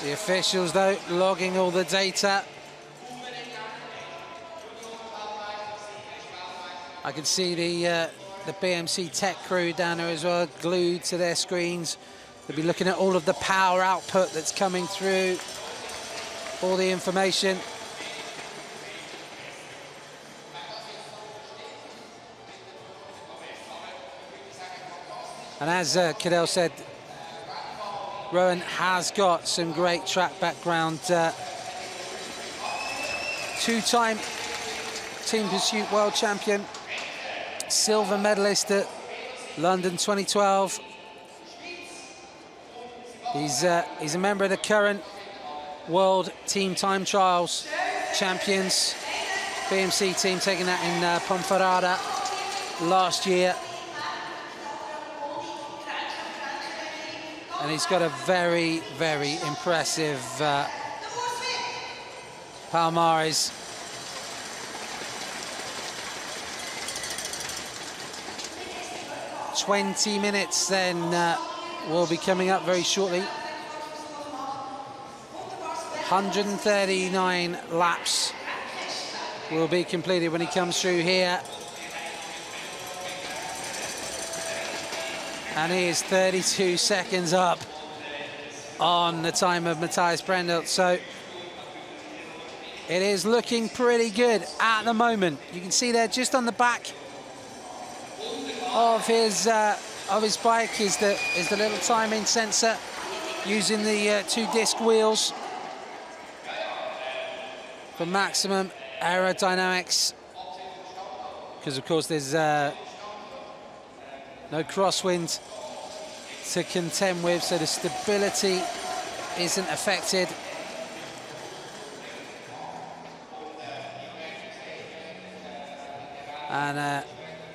The officials, though, logging all the data. I can see the BMC tech crew down there as well, glued to their screens. They'll be looking at all of the power output that's coming through, all the information. And as Cadell said, Rohan has got some great track background. Two-time Team Pursuit World Champion, silver medalist at London 2012. He's a member of the current World Team Time Trials champions. BMC team taking that in Ponferrada last year. And he's got a very, very impressive Palmares. "20 minutes then will be coming up very shortly. 139 laps will be completed when he comes through here. And he is 32 seconds up. on the time of Mathias Brändle. So it is looking pretty good at the moment. You can see there just on the back of his bike is the little timing sensor using the 2-disc wheels for maximum aerodynamics, because of course there's no crosswind to contend with, so the stability isn't affected. And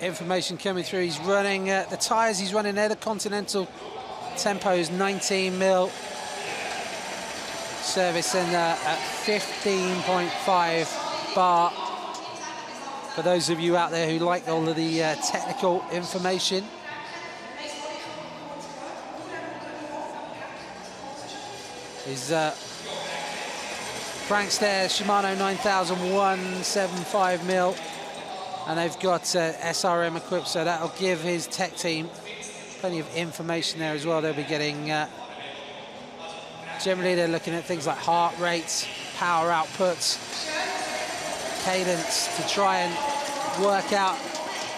information coming through, he's running the tyres he's running there, the Continental Tempo is 19 mil, service and at 15.5 bar. For those of you out there who like all of the technical information. His cranks there, Shimano 9175 mil, and they've got SRM equipped, so that'll give his tech team plenty of information there as well. They'll be getting, generally they're looking at things like heart rates, power outputs, cadence, to try and work out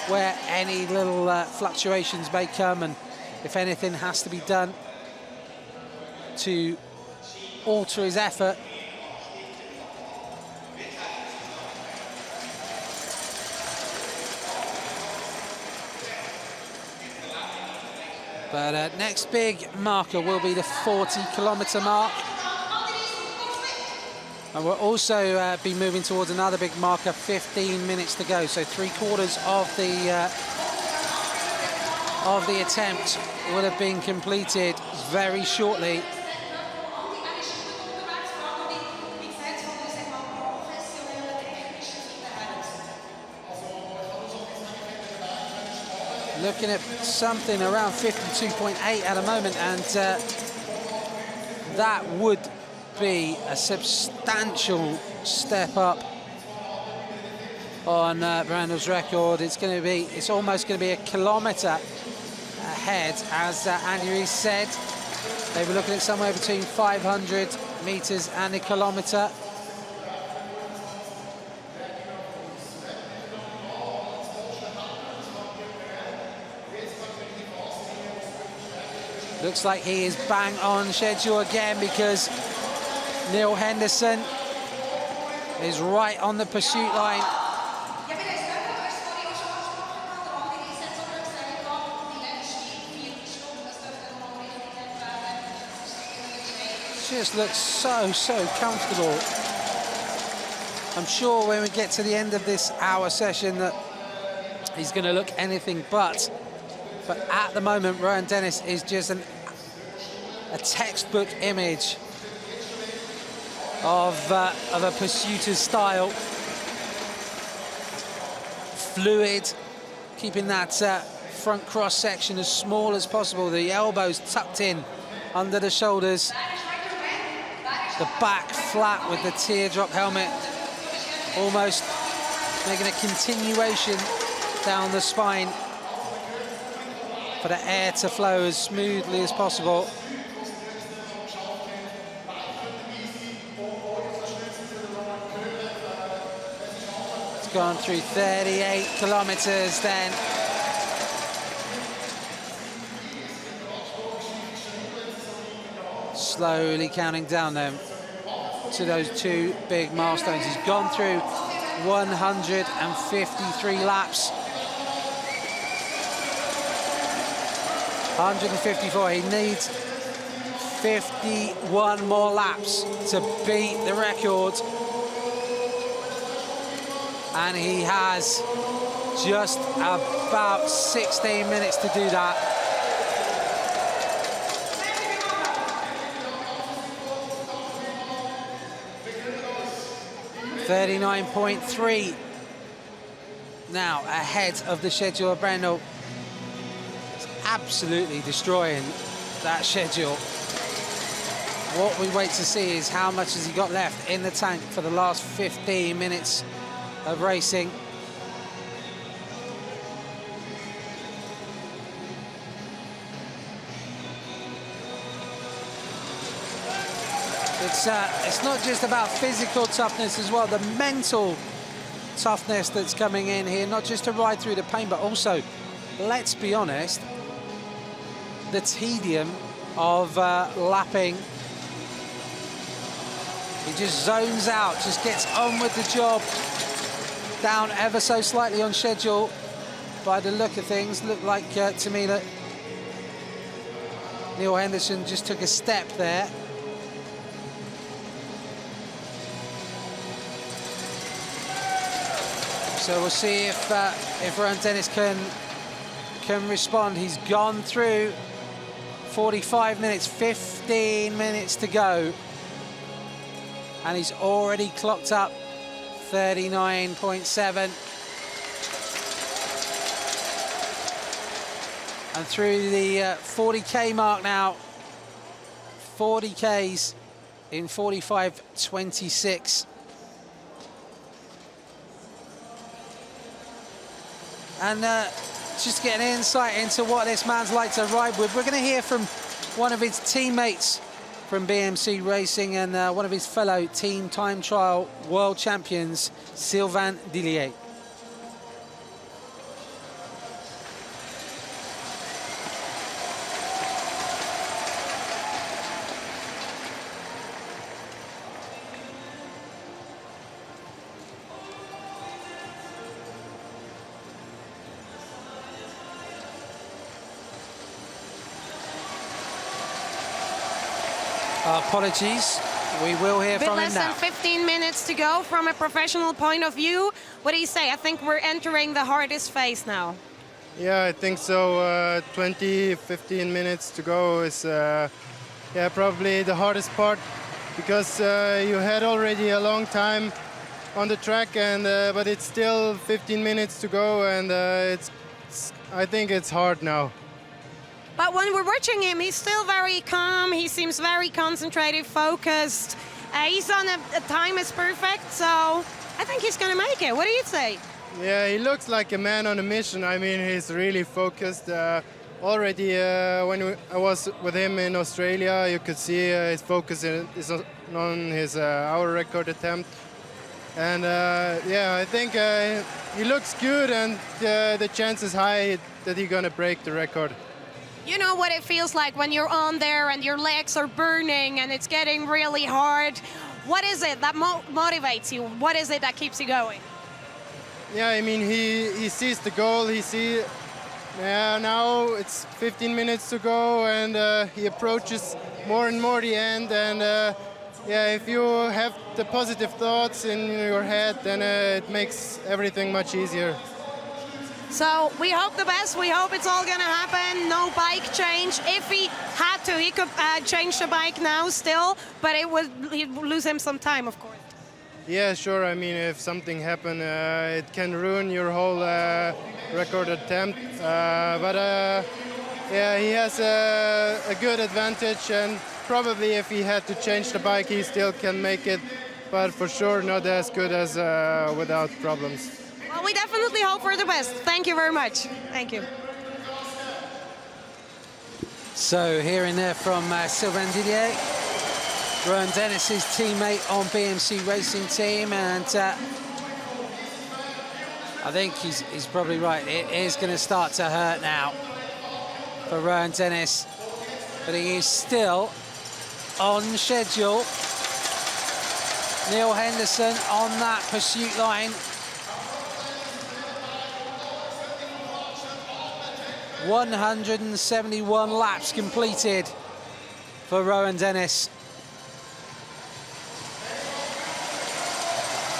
where any little fluctuations may come, and if anything has to be done to alter his effort. But next big marker will be the 40-kilometre mark. And we'll also be moving towards another big marker, 15 minutes to go. So 3/4 of the attempt will have been completed very shortly. Looking at something around 52.8 at the moment, and that would be a substantial step up on Brändle's record. It's almost going to be a kilometre ahead, as Andy Rees said. They were looking at somewhere between 500 metres and a kilometre. Looks like he is bang on schedule again, because Neil Henderson is right on the pursuit line. Just looks so comfortable. I'm sure when we get to the end of this hour session that he's going to look anything but. But at the moment, Rohan Dennis is just a textbook image of a pursuiter's style. Fluid, keeping that front cross section as small as possible. The elbows tucked in under the shoulders. The back flat with the teardrop helmet, almost making a continuation down the spine for the air to flow as smoothly as possible. It's gone through 38 kilometers then. Slowly counting down then to those two big milestones. He's gone through 153 laps. 154, he needs 51 more laps to beat the record. And he has just about 16 minutes to do that. .39.3 now ahead of the schedule of Brändle. Absolutely destroying that schedule. What we wait to see is how much has he got left in the tank for the last 15 minutes of racing. It's not just about physical toughness as well, the mental toughness that's coming in here, not just to ride through the pain, but also, let's be honest, the tedium of lapping. He just zones out, just gets on with the job, down ever so slightly on schedule by the look of things. Looked like to me that Neil Henderson just took a step there. So we'll see if Rohan Dennis can respond. He's gone through 45 minutes, 15 minutes to go, and he's already clocked up 39.7. And through the 40k mark now, 40k's in 45.26. And just to get an insight into what this man's like to ride with, we're going to hear from one of his teammates from BMC Racing and one of his fellow team time trial world champions, Sylvain Dillier. Apologies, we will hear from him now. Less than 15 minutes to go from a professional point of view. What do you say? I think we're entering the hardest phase now. Yeah, I think so. 15 minutes to go is yeah, probably the hardest part, because you had already a long time on the track, and but it's still 15 minutes to go, and I think it's hard now. But when we're watching him, he's still very calm. He seems very concentrated, focused. He's on a time is perfect, so I think he's going to make it. What do you say? Yeah, he looks like a man on a mission. I mean, he's really focused. Already when I was with him in Australia, you could see his focus is on his hour record attempt. And yeah, I think he looks good, and the chance is high that he's going to break the record. You know what it feels like when you're on there and your legs are burning and it's getting really hard. What is it that motivates you? What is it that keeps you going? Yeah, I mean, he sees the goal. He sees now it's 15 minutes to go, and he approaches more and more the end. And yeah, if you have the positive thoughts in your head, then it makes everything much easier. So we hope the best. We hope it's all going to happen. No bike change. If he had to, he could change the bike now still, but he'd lose him some time, of course. Yeah, sure. I mean, if something happened, it can ruin your whole record attempt. But yeah, he has a good advantage, and probably if he had to change the bike, he still can make it, but for sure not as good as without problems. Well, we definitely hope for the best. Thank you very much. Thank you. So hearing there from Sylvain Dillier, Rohan Dennis, his teammate on BMC Racing Team, and I think he's probably right. It is going to start to hurt now for Rohan Dennis, but he is still on schedule. Neil Henderson on that pursuit line. 171 laps completed for Rohan Dennis.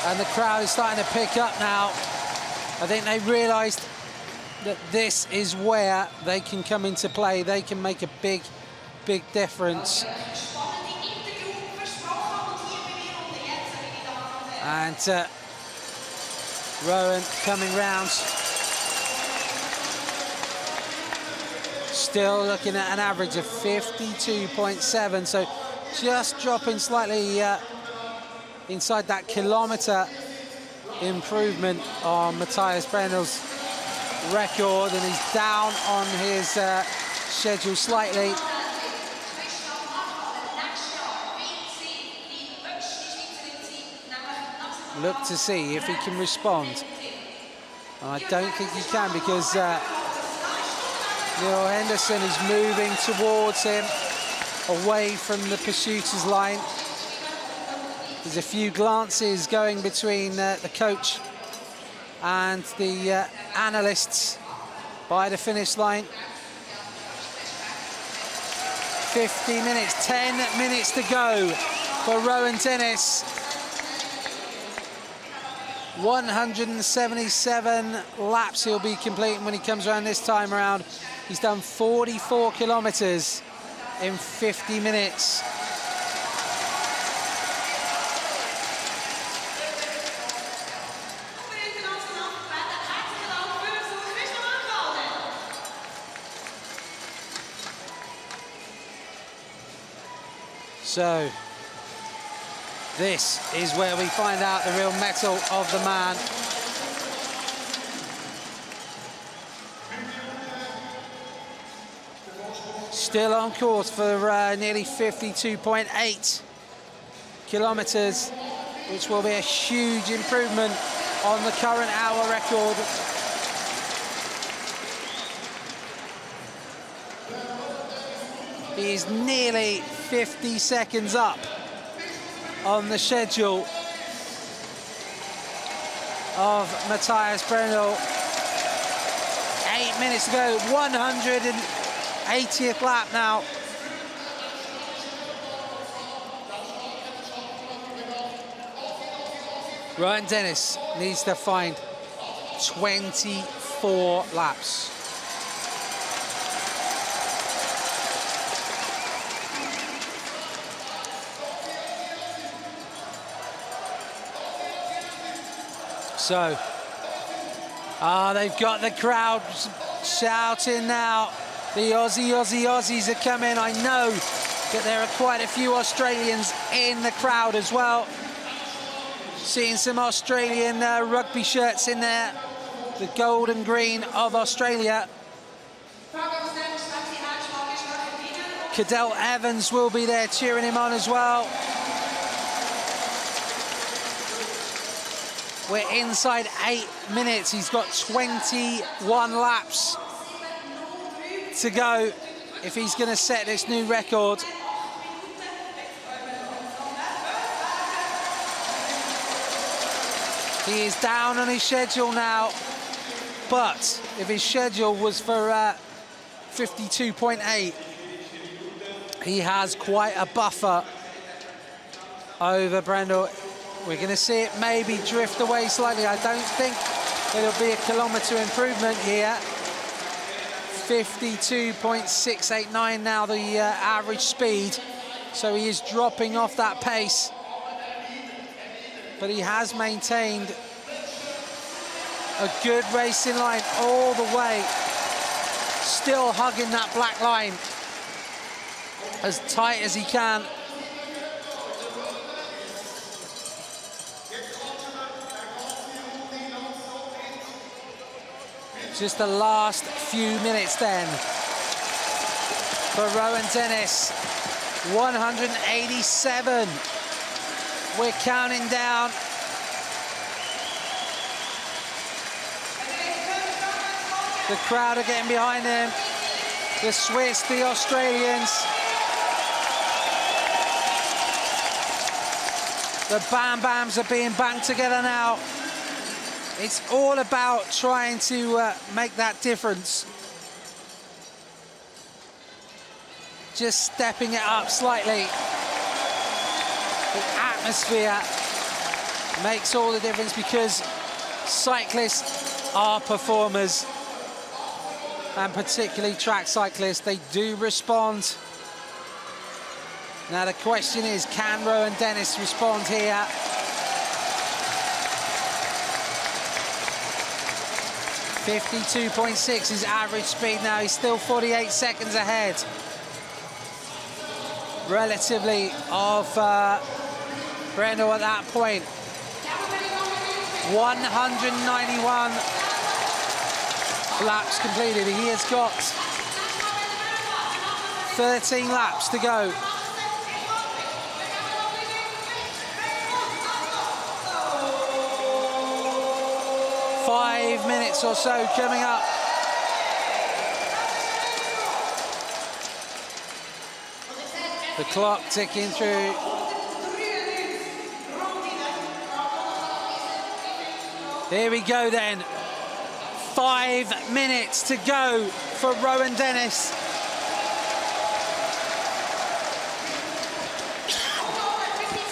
And the crowd is starting to pick up now. I think they realised that this is where they can come into play. They can make a big, big difference. And Rohan coming round. Still looking at an average of 52.7, so just dropping slightly inside that kilometre improvement on Mathias Brändle's record, and he's down on his schedule slightly. look to see if he can respond. And I don't think he can, because Neil Henderson is moving towards him, away from the pursuiter's line. There's a few glances going between the coach and the analysts by the finish line. 50 minutes, 10 minutes to go for Rohan Dennis. 177 laps he'll be completing when he comes around this time around. He's done 44 kilometres in 50 minutes. So, this is where we find out the real mettle of the man. Still on course for nearly 52.8 kilometres, which will be a huge improvement on the current hour record. He's nearly 50 seconds up on the schedule of Mathias Brändle. 8 minutes to go, 180th lap now. Rohan Dennis needs to find 24 laps. So, they've got the crowd shouting now. The Aussies are coming. I know that there are quite a few Australians in the crowd as well. Seeing some Australian rugby shirts in there. The gold and green of Australia. Cadel Evans will be there cheering him on as well. We're inside 8 minutes. He's got 21 laps to go if he's going to set this new record. He is down on his schedule now, but if his schedule was for 52.8, he has quite a buffer over Brändle. We're going to see it maybe drift away slightly. I don't think it'll be a kilometre improvement here. 52.689 now, the average speed. So he is dropping off that pace. But he has maintained a good racing line all the way. Still hugging that black line as tight as he can. Just the last few minutes then for Rohan Dennis. 187. We're counting down. The crowd are getting behind him. The Swiss, the Australians. The Bam Bams are being banged together now. It's all about trying to make that difference. Just stepping it up slightly. The atmosphere makes all the difference because cyclists are performers, and particularly track cyclists, they do respond. Now the question is, can Rohan Dennis respond here? 52.6 his average speed now. He's still 48 seconds ahead, relatively, of Brändle at that point. 191 laps completed. He has got 13 laps to go. 5 minutes or so coming up. The clock ticking through. Here we go then. 5 minutes to go for Rohan Dennis.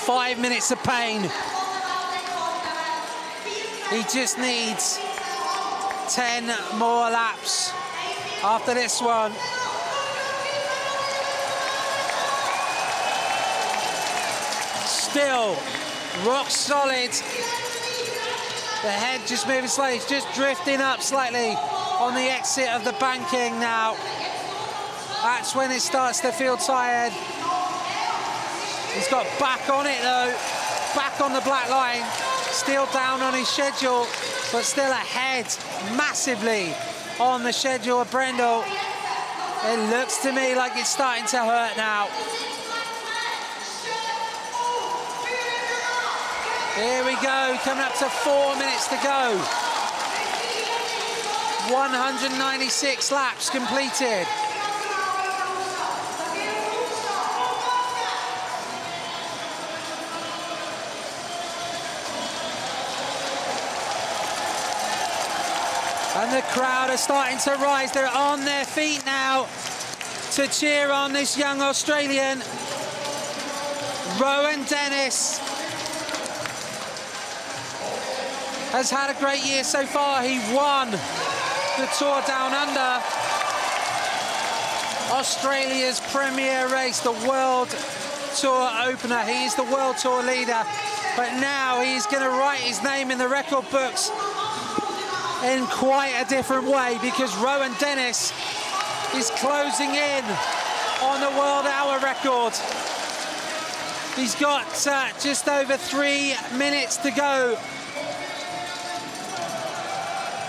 Five minutes of pain. He just needs 10 more laps after this one. Still rock solid. The head just moving slightly, it's just drifting up slightly on the exit of the banking now. That's when it starts to feel tired. He's got back on it though, back on the black line, still down on his schedule, but still ahead massively on the schedule of Brändle. It looks to me like it's starting to hurt now. Here we go, coming up to 4 minutes to go. 196 laps completed. And the crowd are starting to rise. They're on their feet now to cheer on this young Australian. Rohan Dennis has had a great year so far. He won the Tour Down Under, Australia's premier race, the World Tour opener. He is the World Tour leader, but now he's going to write his name in the record books in quite a different way, because Rohan Dennis is closing in on the World Hour Record. He's got just over 3 minutes to go.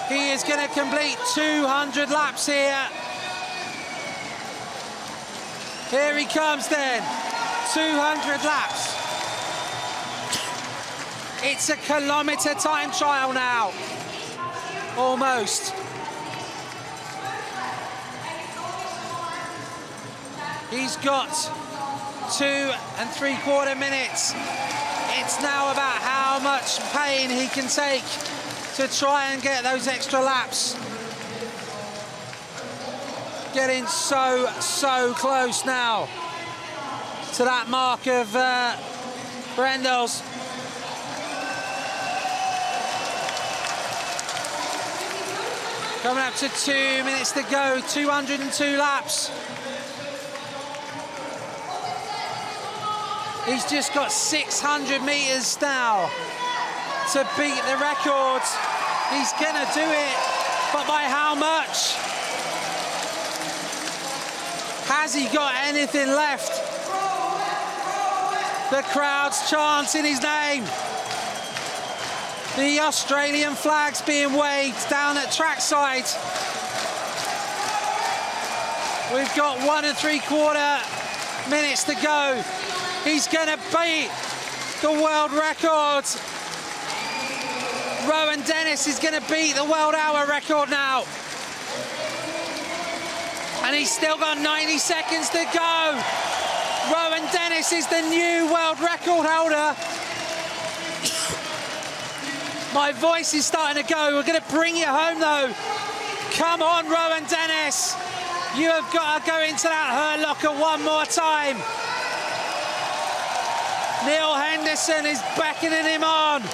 He is going to complete 200 laps here. Here he comes then, 200 laps. It's a kilometre time trial now, almost. He's got 2 3/4 minutes. It's now about how much pain he can take to try and get those extra laps. Getting so close now to that mark of Brändle's. Coming up to 2 minutes to go, 202 laps. He's just got 600 meters now to beat the record. He's gonna do it, but by how much? Has he got anything left? The crowd's chanting his name. The Australian flag's being waved down at trackside. We've got 1 3/4 minutes to go. He's gonna beat the world record. Rohan Dennis is gonna beat the World Hour Record now. And he's still got 90 seconds to go. Rohan Dennis is the new world record holder. My voice is starting to go. We're gonna bring you home though. Come on, Rohan Dennis. You have got to go into that hurt locker one more time. Neil Henderson is beckoning him on.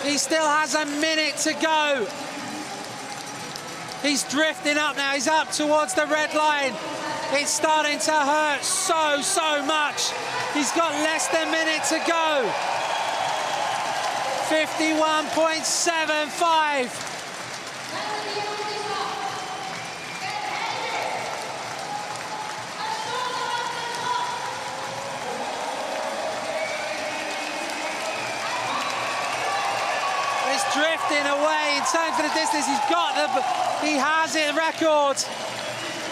He still has a minute to go. He's drifting up now. He's up towards the red line. It's starting to hurt so much. He's got less than a minute to go. 51.75. Drifting away in time for the distance. He has it, record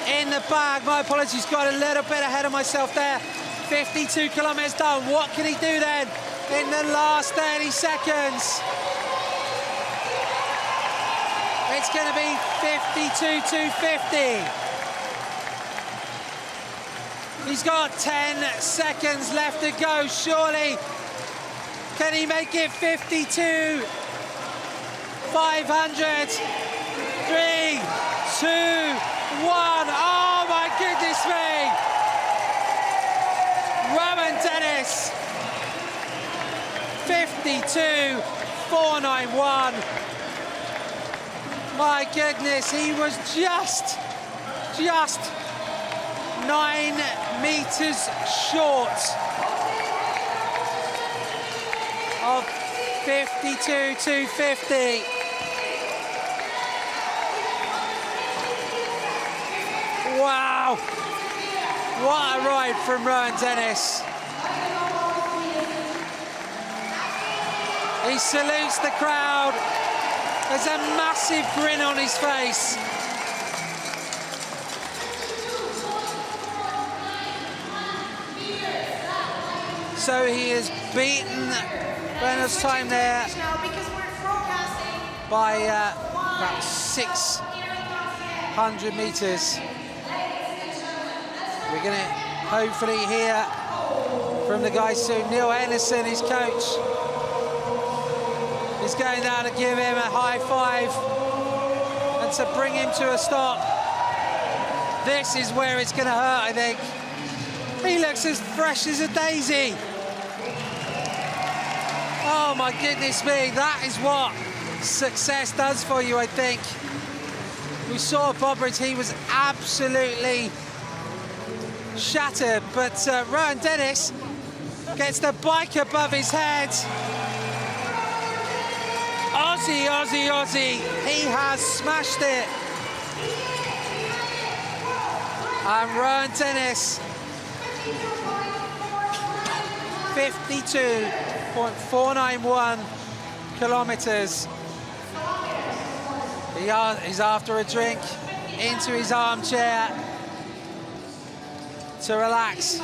in the bag. My apologies, got a little bit ahead of myself there. 52 kilometers done. What can he do then in the last 30 seconds? It's going to be 52.250. He's got 10 seconds left to go, surely. Can he make it 52? 500. 3, 2, 1. Oh my goodness me! Rohan Dennis. 52.491. My goodness, he was just 9 meters short of 52.250. Wow, what a ride from Rohan Dennis. He salutes the crowd. There's a massive grin on his face. So he has beaten Brändle's time there by about 600 meters. We're going to hopefully hear from the guy soon. Neil Henderson, his coach, is going down to give him a high five and to bring him to a stop. This is where it's going to hurt, I think. He looks as fresh as a daisy. Oh my goodness me, that is what success does for you, I think. We saw Bobridge, he was absolutely shattered, but Rohan Dennis gets the bike above his head. Aussie, Aussie, Aussie, he has smashed it. And Rohan Dennis, 52.491 kilometres. He's after a drink, into his armchair to relax.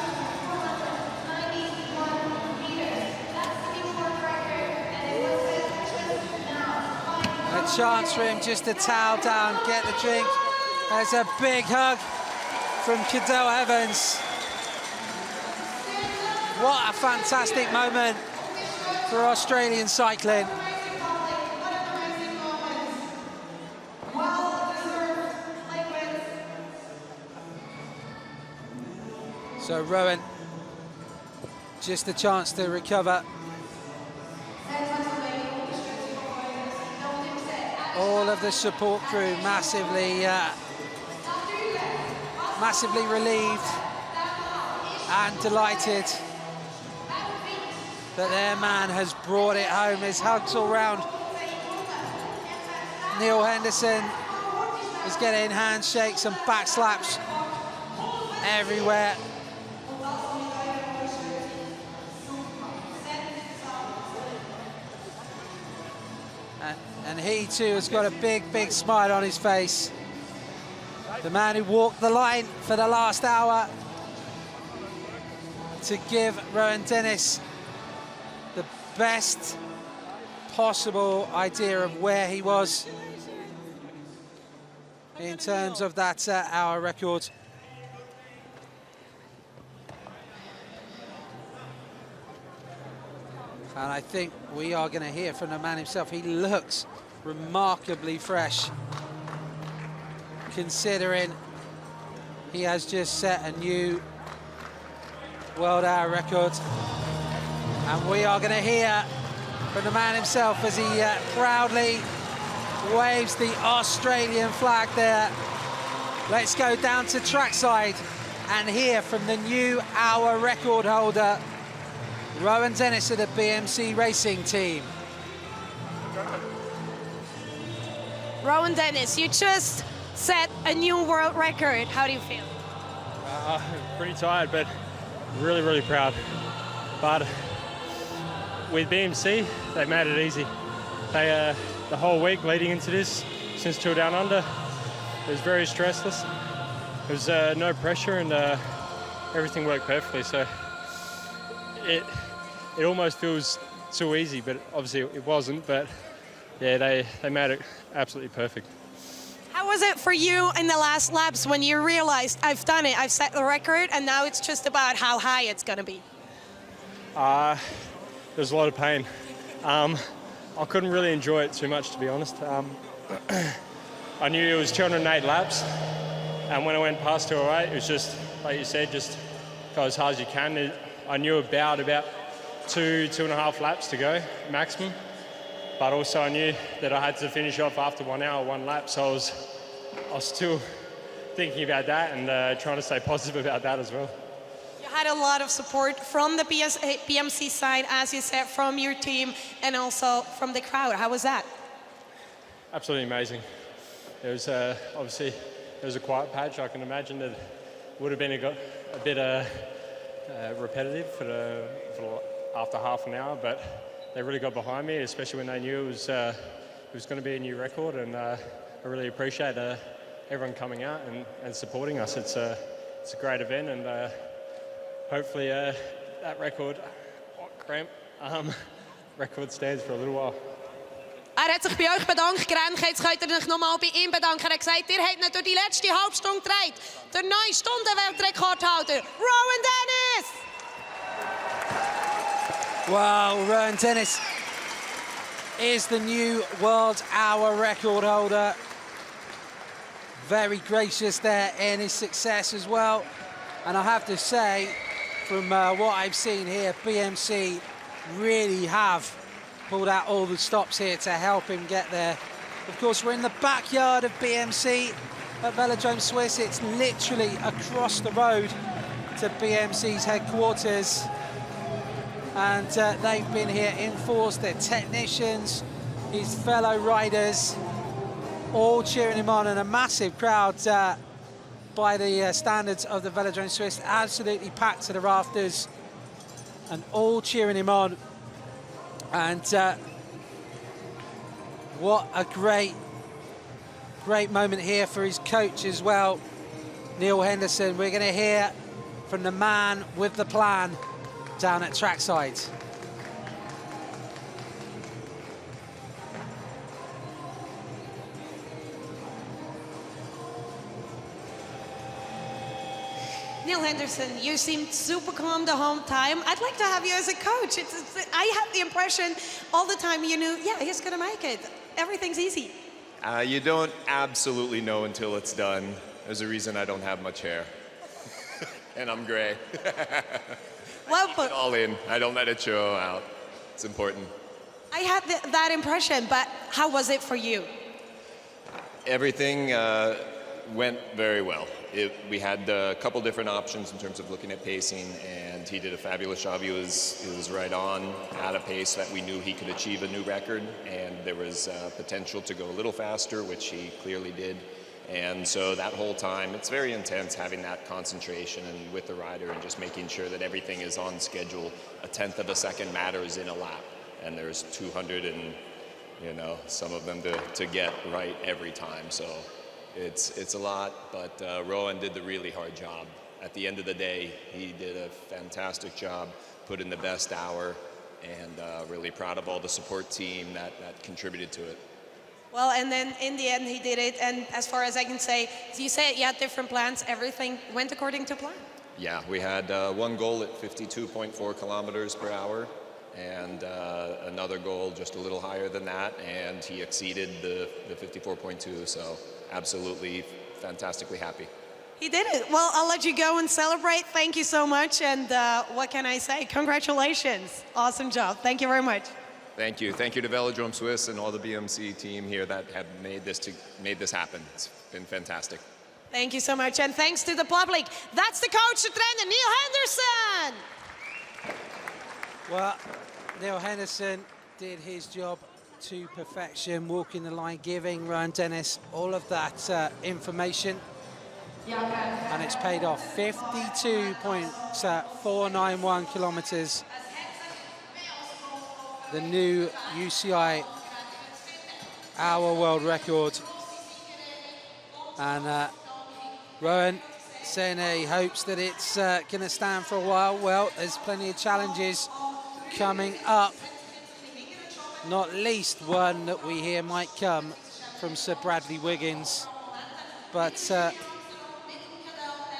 A chance for him just to towel down, get the drink. There's a big hug from Cadell Evans. What a fantastic moment for Australian cycling. So Rohan, just a chance to recover. All of the support crew massively relieved and delighted that their man has brought it home. There's hugs all round. Neil Henderson is getting handshakes and back slaps everywhere. And he too has got a big, big smile on his face. The man who walked the line for the last hour to give Rohan Dennis the best possible idea of where he was in terms of that hour record. And I think we are going to hear from the man himself. He looks remarkably fresh, considering he has just set a new world hour record. And we are going to hear from the man himself as he proudly waves the Australian flag there. Let's go down to trackside and hear from the new hour record holder, Rohan Dennis of the BMC Racing team. Rohan Dennis, you just set a new world record. How do you feel? Pretty tired, but really, really proud. But with BMC, they made it easy. They the whole week leading into this, since Tour Down Under, it was very stressless. There was no pressure, and everything worked perfectly. So it almost feels too easy, but obviously it wasn't. But yeah, they made it absolutely perfect. How was it for you in the last laps when you realized, I've done it, I've set the record, and now it's just about how high it's going to be? There's a lot of pain. I couldn't really enjoy it too much, to be honest. I knew it was 208 laps, and when I went past 208, it was just, like you said, just go as hard as you can. I knew about 2.5 laps to go, maximum. But also I knew that I had to finish off after 1 hour, 1 lap, so I was still thinking about that and trying to stay positive about that as well. You had a lot of support from the BMC side, as you said, from your team and also from the crowd. How was that? Absolutely amazing. It was obviously it was a quiet patch. I can imagine that it would have been a bit repetitive for after half an hour, but they really got behind me, especially when they knew it was going to be a new record, and I really appreciate everyone coming out and supporting us. It's a great event, and hopefully that record stands for a little while. Hat sich bei euch bedankt, Grenchen. Jetzt könnt ihr euch nochmal bei ihm bedanken. Er hat gesagt, ihr habt nicht durch die letzte Halbstunde gedreht. Der neue Stundenweltrekordhalter, Rohan Dennis! Wow, Rohan Dennis is the new world hour record holder. Very gracious there in his success as well. And I have to say, from what I've seen here, BMC really have pulled out all the stops here to help him get there. Of course, we're in the backyard of BMC at Velodrome Suisse. It's literally across the road to BMC's headquarters. And they've been here in force, their technicians, his fellow riders, all cheering him on, and a massive crowd by the standards of the Velodrome Suisse, absolutely packed to the rafters, and all cheering him on. And what a great moment here for his coach as well, Neil Henderson. We're going to hear from the man with the plan down at trackside. Neil Henderson, you seemed super calm the whole time. I'd like to have you as a coach. I had the impression all the time you knew, yeah, he's going to make it. Everything's easy. You don't absolutely know until it's done. There's a reason I don't have much hair. And I'm gray. Well, but all in. I don't let it show out. It's important. I had that impression, but how was it for you? Everything went very well. We had a couple different options in terms of looking at pacing, and he did a fabulous job. He was right on at a pace that we knew he could achieve a new record, and there was potential to go a little faster, which he clearly did. And so that whole time, it's very intense having that concentration and with the rider and just making sure that everything is on schedule. A tenth of a second matters in a lap, and there's 200 and some of them to get right every time. So it's a lot, but Rohan did the really hard job. At the end of the day, he did a fantastic job, put in the best hour, and really proud of all the support team that contributed to it. Well, and then in the end, he did it. And as far as I can say, you said you had different plans. Everything went according to plan. Yeah, we had one goal at 52.4 kilometers per hour, and another goal just a little higher than that, and he exceeded the 54.2, so absolutely fantastically happy. He did it. Well, I'll let you go and celebrate. Thank you so much, and what can I say? Congratulations. Awesome job. Thank you very much. Thank you. Thank you to Velodrome Suisse and all the BMC team here that have made this happen. It's been fantastic. Thank you so much, and thanks to the public. That's the coach, the trainer, Neil Henderson. Well, Neil Henderson did his job to perfection, walking the line, giving Rohan Dennis all of that information, and it's paid off. 52.491 kilometers. The new UCI Hour World Record. And Rohan saying he hopes that it's going to stand for a while. Well, there's plenty of challenges coming up. Not least one that we hear might come from Sir Bradley Wiggins. but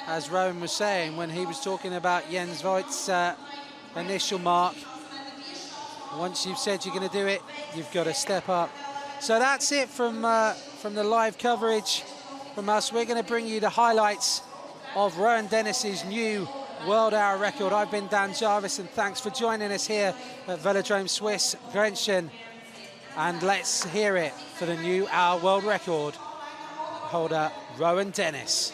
as Rohan was saying when he was talking about Jens Voigt's initial mark, once you've said you're going to do it, you've got to step up. So that's it from the live coverage from us. We're going to bring you the highlights of Rohan Dennis's new World Hour Record. I've been Dan Jarvis, and thanks for joining us here at Velodrome Suisse, Grenchen. And let's hear it for the new Hour World Record holder, Rohan Dennis.